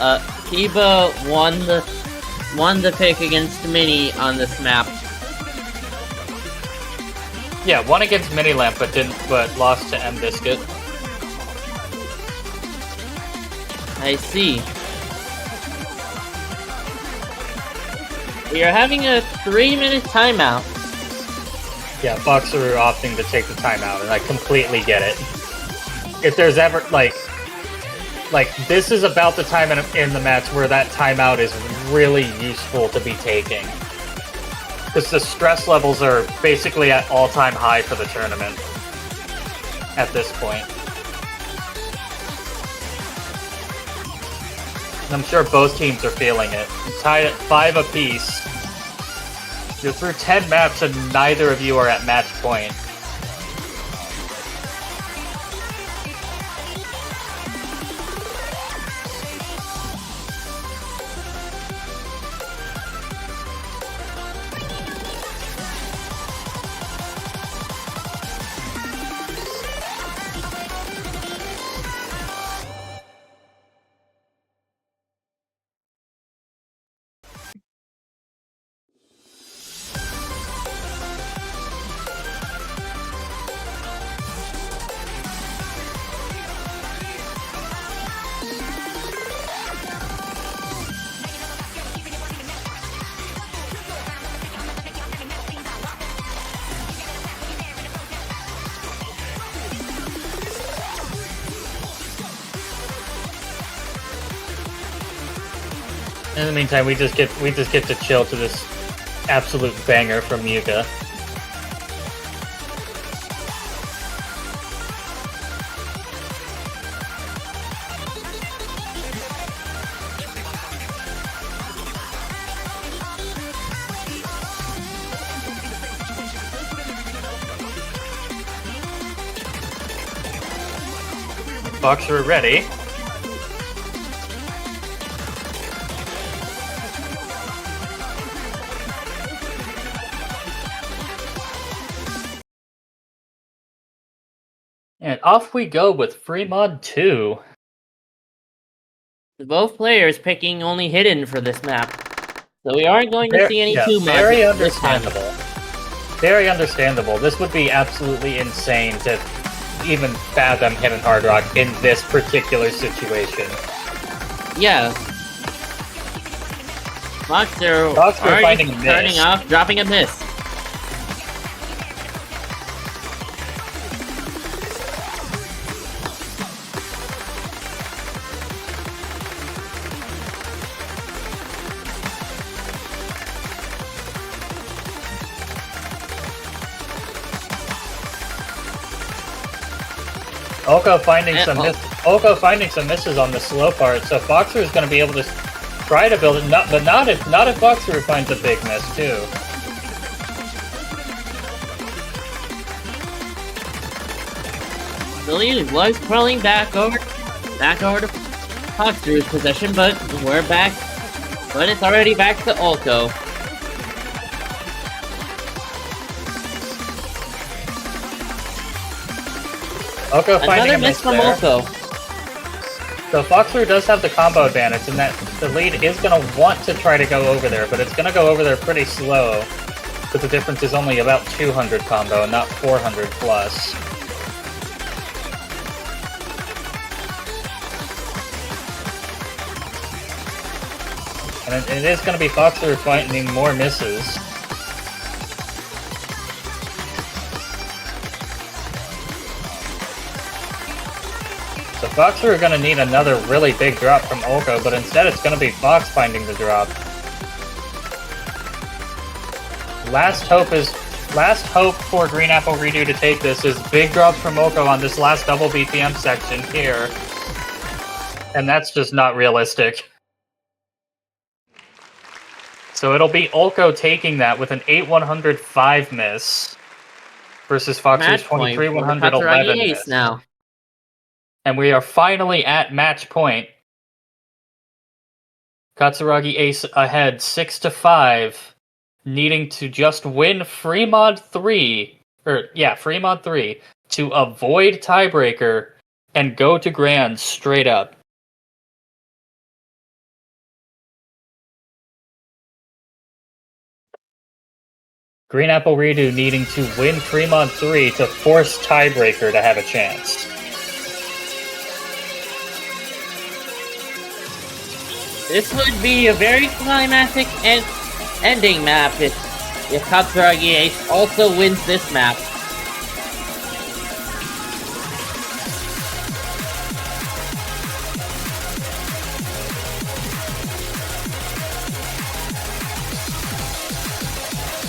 Chiba won the pick against Mini on this map. Yeah, won against Mini-Lamp, but lost to M-Biscuit. I see. We are having a 3-minute timeout. Yeah, Boxeroo opting to take the timeout, and I completely get it. If there's ever, like, this is about the time in the match where that timeout is really useful to be taking. Because the stress levels are basically at all-time high for the tournament at this point. And I'm sure both teams are feeling it. You're tied at 5 apiece. You're through 10 maps and neither of you are at match point. In the meantime, we just get to chill to this absolute banger from Yuka. Boxer ready. And off we go with Fremod 2. Both players picking only hidden for this map. So we aren't going to see any too much. Very understandable. Very understandable. This would be absolutely insane to even fathom hidden hard rock in this particular situation. Yeah. Boxer already turning off, dropping a miss. 𝓼𝑋𝑂 finding some misses on the slow part, so Boxer is going to be able to try to build it, but not if Boxer finds a big miss too. The lead was crawling back over to Boxer's possession, but we're back. But it's already back to 𝓼𝑋𝑂. 𝓼𝑋𝑂 finding Another miss from 𝓼𝑋𝑂. So Boxer does have the combo advantage, and that the lead is going to want to try to go over there, but it's going to go over there pretty slow, because the difference is only about 200 combo, and not 400 plus. And it is going to be Boxer finding more misses. So Boxer are going to need another really big drop from 𝓼𝑋𝑂, but instead it's going to be Fox finding the drop. Last hope for 𝓼𝑋𝑂𝅂𝓂𝓧 to take this is big drops from 𝓼𝑋𝑂 on this last double BPM section here. And that's just not realistic. So it'll be 𝓼𝑋𝑂 taking that with an 8-105 miss versus Foxer's 23-111 miss. Now. And we are finally at match point. Katsuragi Ace ahead 6-5, needing to just win Fremod 3 to avoid tiebreaker and go to grand straight up. 𝓼𝑋𝑂𝅂𝓂𝓧 needing to win Fremod 3 to force tiebreaker to have a chance. This would be a very climactic ending map if Katsuragi Ace also wins this map.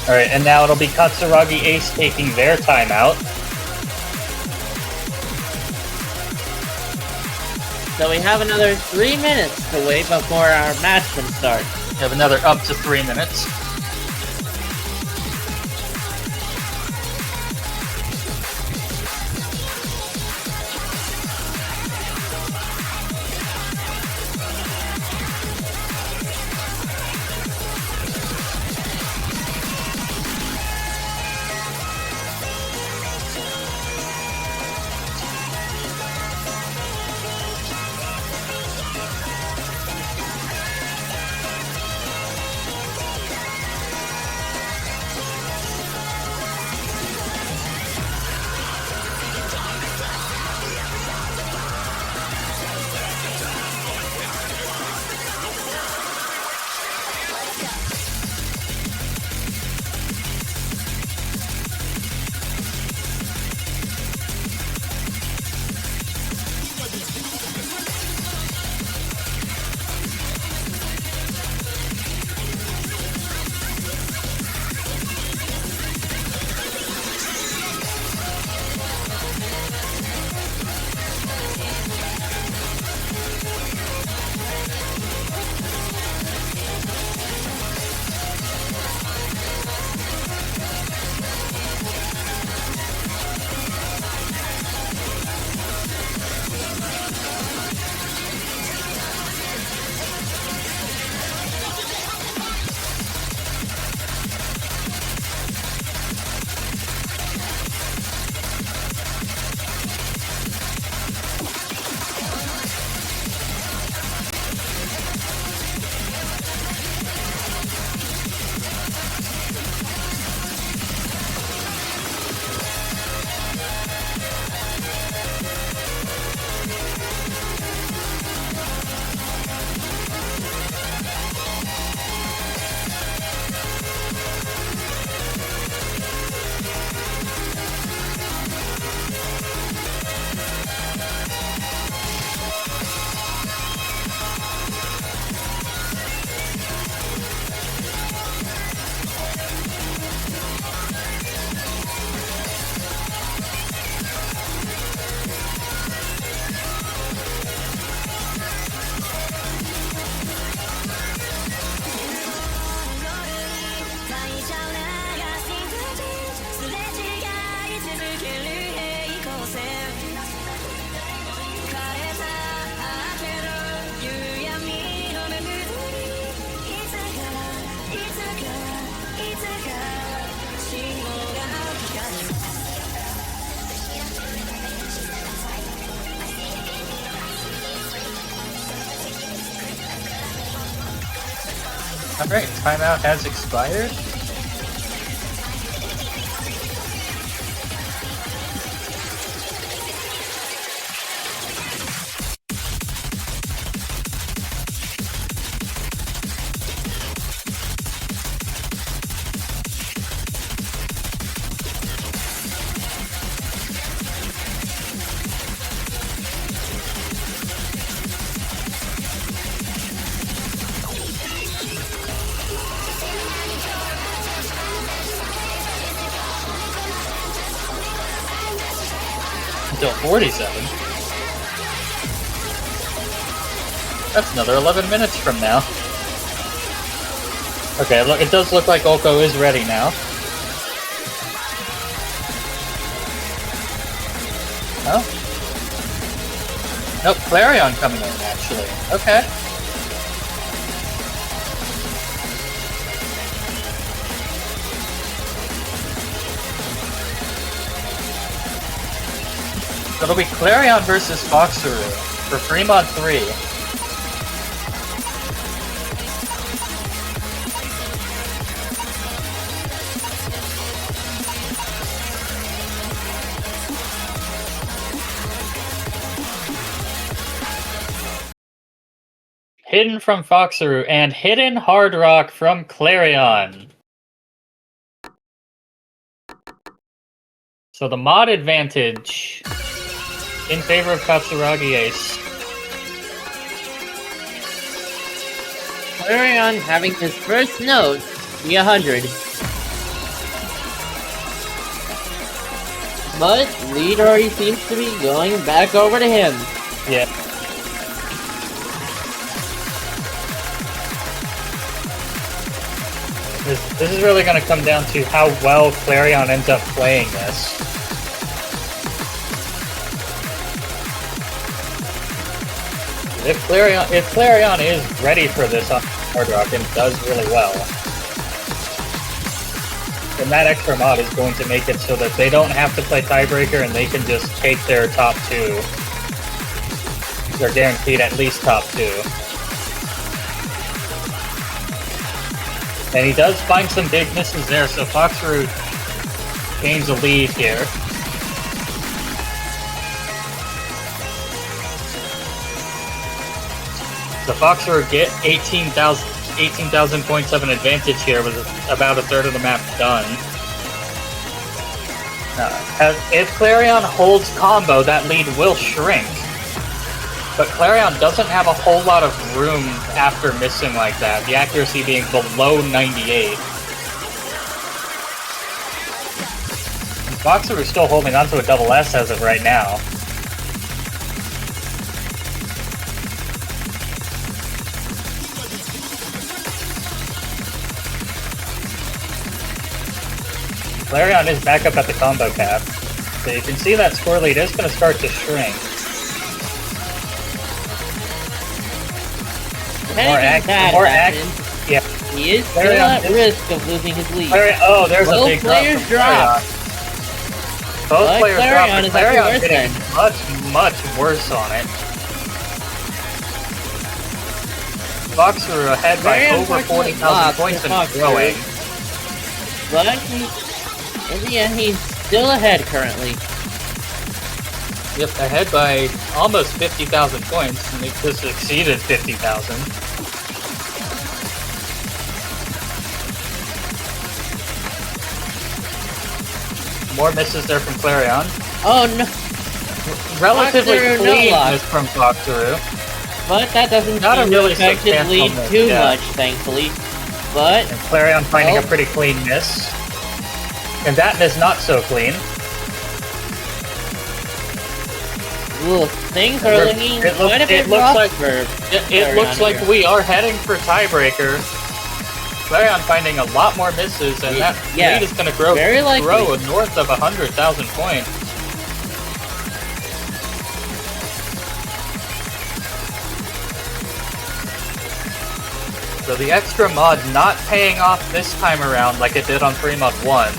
Alright, and now it'll be Katsuragi Ace taking their timeout. So we have another 3 minutes to wait before our match can start. We have another up to 3 minutes. Alright, timeout has expired. Until 47. That's another 11 minutes from now. Okay, look, it does look like 𝓼𝑋𝅂 is ready now. Oh? Nope, 𝑔lareon coming in, actually. Okay. It'll be 𝑔lareon versus 𝓼𝑋𝅂𝓂 for free mod 3. Hidden from 𝓼𝑋𝅂𝓂 and Hidden Hard Rock from 𝑔lareon. So the mod advantage in favor of Katsuragi Ace. 𝑔lareon having his first note be 100. But lead already seems to be going back over to him. Yeah. This is really going to come down to how well 𝑔lareon ends up playing this. If 𝑔lareon is ready for this on Hard Rock and does really well, then that extra mod is going to make it so that they don't have to play tiebreaker and they can just take their top two. They're guaranteed at least top two. And he does find some big misses there, so 𝓼𝑋𝅂𝓂 gains a lead here. So 𝓼𝑋𝅂𝓂 get 18,000 points of an advantage here with about a third of the map done. If 𝑔lareon holds combo, that lead will shrink. But 𝑔lareon doesn't have a whole lot of room after missing like that, the accuracy being below 98. And 𝓼𝑋𝅂𝓂 is still holding onto a double S as of right now. 𝑔lareon is back up at the combo cap, so you can see that score lead is going to start to shrink. Yeah. He is still at risk of losing his lead. Oh, there's a big drop. Both players drop, and 𝓼𝑋𝅂𝓂 getting much worse on it. 𝓼𝑋𝅂𝓂 ahead by over 40,000 points and growing. But in the end, he's still ahead currently. Yep, ahead by almost 50,000 points, and it just exceeded 50,000. More misses there from 𝑔lareon. Oh no! Relatively clean miss from 𝓼𝑋𝅂𝓂. But that doesn't seem to affect his lead too much, thankfully. But and 𝑔lareon finding a pretty clean miss. And that miss not so clean. Ooh, things are looking quite a bit rough for it looks like we are heading for tiebreaker. 𝑔lareon finding a lot more misses, and that lead is going to grow north of 100,000 points. So the extra mod not paying off this time around like it did on free mod 1.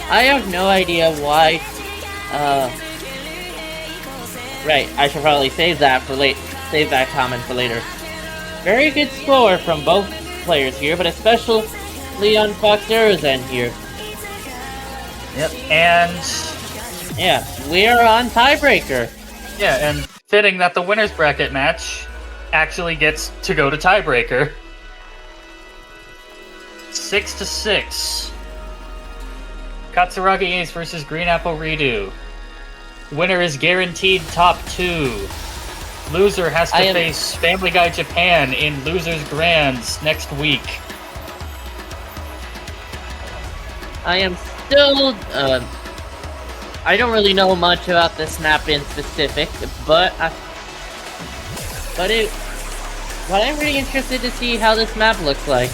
I have no idea why. Right, I should probably save that comment for later. Very good score from both players here, but especially on 𝓼𝂋𓅂𓅂𓑧𝅱 here. Yep, and... yeah, we are on tiebreaker. Yeah, and fitting that the winner's bracket match actually gets to go to tiebreaker. 6-6. Katsuragi Ace versus 𝓼𝂋𓅂𝓅𝓪𝓬𝓪. Winner is guaranteed top 2. Loser has to face Family Guy Japan in Losers Grands next week. I am still, I don't really know much about this map in specific, but I'm really interested to see how this map looks like.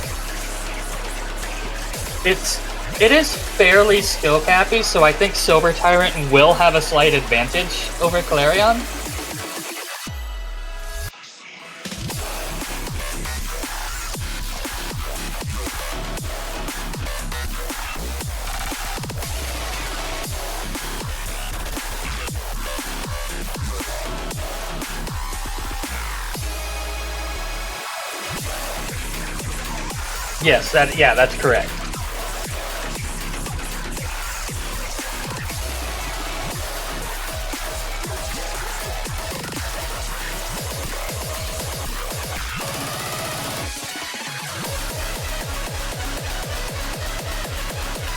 It is fairly skill cappy, so I think Silver Tyrant will have a slight advantage over Clarion. Yes, that's correct.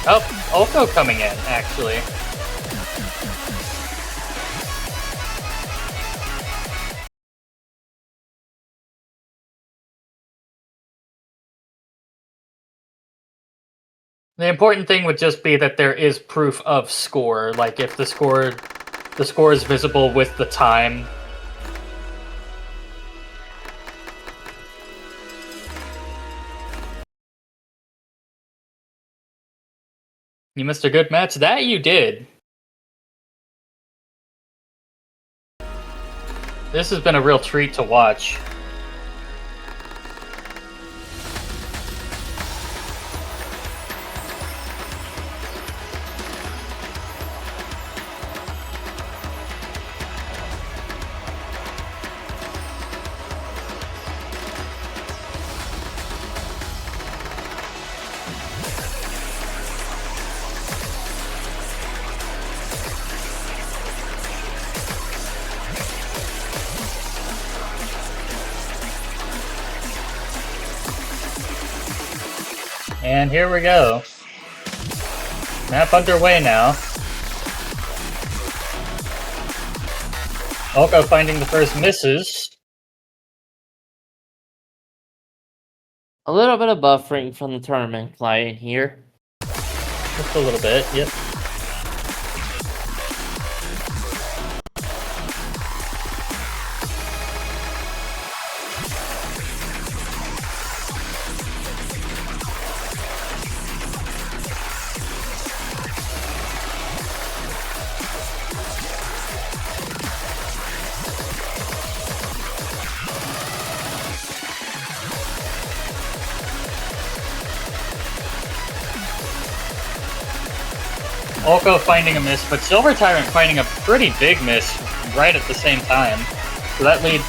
Oh, 𝓼𝂋𝅂𝓂 coming in, actually. The important thing would just be that there is proof of score, like if the score is visible with the time. You missed a good match? That you did. This has been a real treat to watch. And here we go. Map underway now. 𝓼𝂋𝅂𝓂 finding the first misses. A little bit of buffering from the tournament client here. Just a little bit, yep. 𝓼𝂋𝅂𝓂 finding a miss, but Silver Tyrant finding a pretty big miss right at the same time. So that lead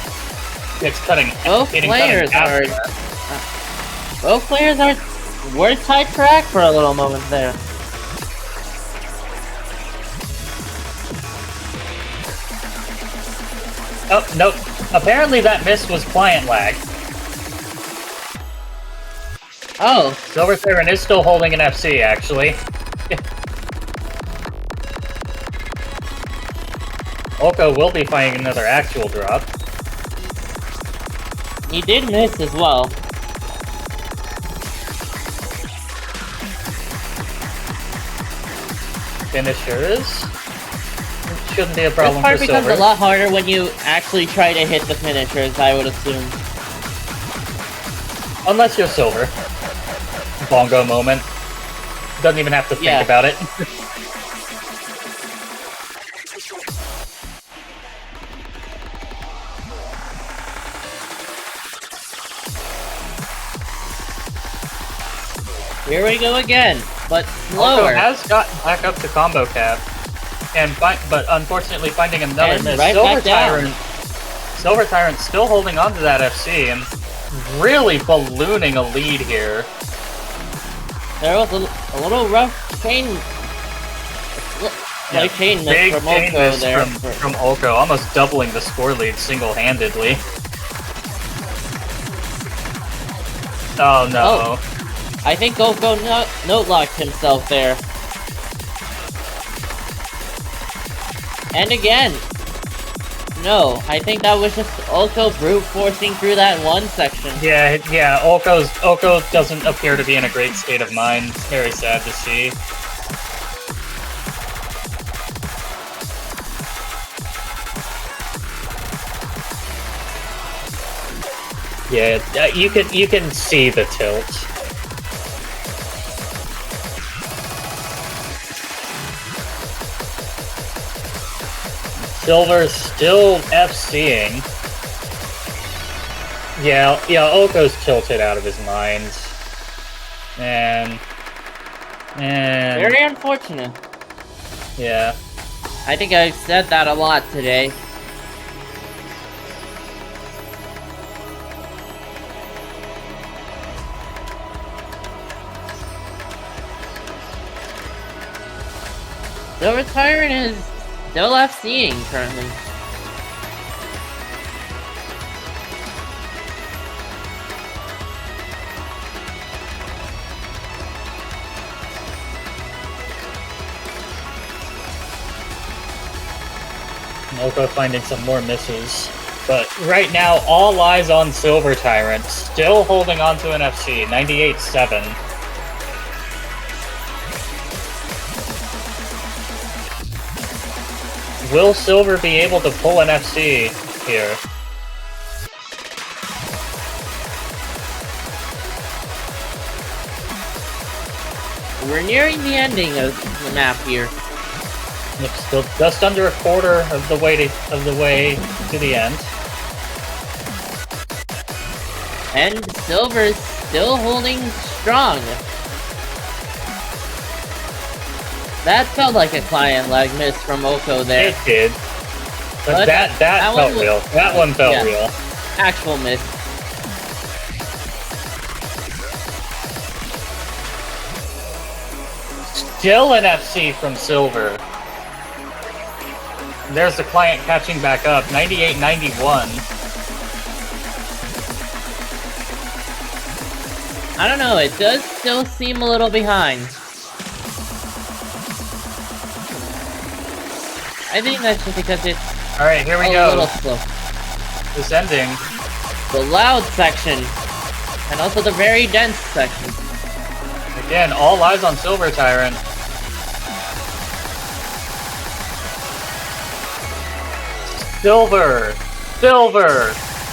gets cutting. Both players were tied track for a little moment there. Oh, nope. Apparently that miss was client lag. Oh. Silver Tyrant is still holding an FC, actually. 𝓼𝂋𝅂𝓂 will be finding another actual drop. He did miss as well. Finishers. Shouldn't be a problem for Silver. This part becomes a lot harder when you actually try to hit the finishers, I would assume. Unless you're Silver. Bongo moment. Doesn't even have to think about it. Here we go again, but slower. 𝓼𝂋𝅂𝓂 has gotten back up to combo cap, but unfortunately finding another miss. Right Silver Tyrant still holding on to that FC, and really ballooning a lead here. There was a little rough chain. Yeah, chain miss big from chain 𝑓𝑂𝑄 miss there. from 𝑓𝑂𝑄, almost doubling the score lead single-handedly. Oh no. Oh, I think 𝑓𝑂𝑄 note-locked himself there. And again. No, I think that was just 𝑓𝑂𝑄 brute forcing through that one section. Yeah, 𝑓𝑂𝑄 doesn't appear to be in a great state of mind. It's very sad to see. Yeah, you can see the tilt. Silver's still FCing. Yeah, 𝑓𝑂𝑄's tilted out of his mind. And very unfortunate. Yeah. I think I've said that a lot today. 𝑓𝑂𝑄 is still FCing currently. 𝑓𝑂𝑄 finding some more misses. But right now, all eyes on Silver Tyrant, still holding on to an FC, 98-7. Will Silver be able to pull an FC here? We're nearing the ending of the map here. It's still just under a quarter of the way to the end. And Silver's still holding strong. That felt like a client leg miss from 𝑓𝑂𝑄 there. It did. But that felt real. That one felt real. Actual miss. Still an FC from Silver. There's the client catching back up, 98-91. I don't know, it does still seem a little behind. I think that's just because it's Alright, here we a go. little slow. This ending. The loud section, and also the very dense section. Again, all eyes on Silver Tyrant. Silver!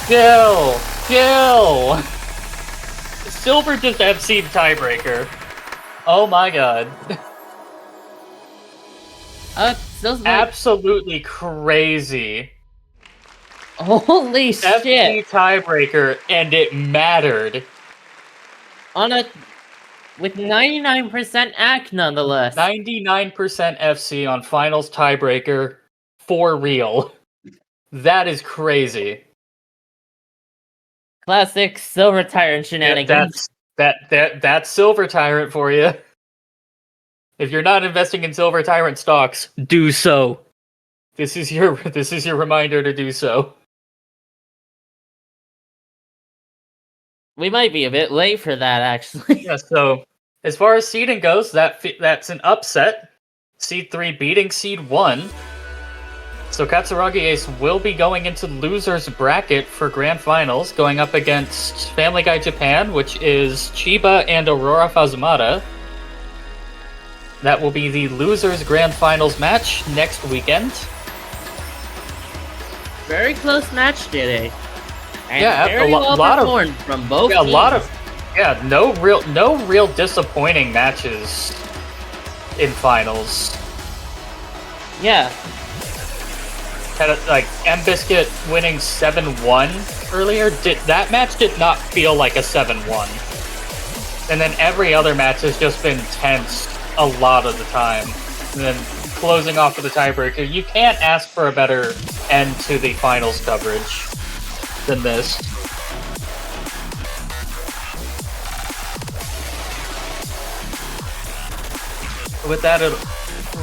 Kill! Silver just FC'd Tiebreaker. Oh my god. Absolutely crazy. Holy shit! FC Tiebreaker, and it mattered. With 99% AC nonetheless. 99% FC on Finals Tiebreaker, for real. That is crazy. Classic Silver Tyrant shenanigans. That's Silver Tyrant for you. If you're not investing in Silver Tyrant stocks, do so. This is your reminder to do so. We might be a bit late for that, actually. Yeah, so as far as seeding goes, that's an upset. Seed 3 beating Seed 1. So Katsuragi Ace will be going into loser's bracket for Grand Finals, going up against Family Guy Japan, which is Chiba and Aurora Fazumata. That will be the loser's Grand Finals match next weekend. Very close match today. And yeah, very well performed from both teams. No real disappointing matches in finals. Yeah. Had like M-Biscuit winning 7-1 earlier. That match did not feel like a 7-1. And then every other match has just been tense a lot of the time. And then closing off with the tiebreaker. You can't ask for a better end to the finals coverage than this. with that,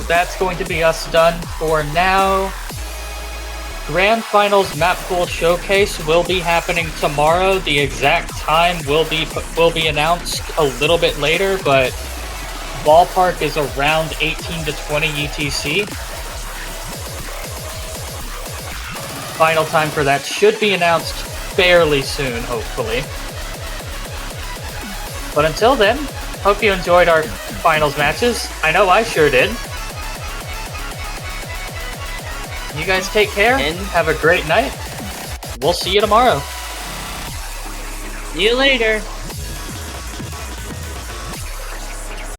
that's going to be us done for now. Grand Finals Map Pool Showcase will be happening tomorrow. The exact time will be announced a little bit later, but ballpark is around 18 to 20 UTC. Final time for that should be announced fairly soon, hopefully. But until then, hope you enjoyed our finals matches. I know I sure did. You guys take care and have a great night. We'll see you tomorrow. See you later.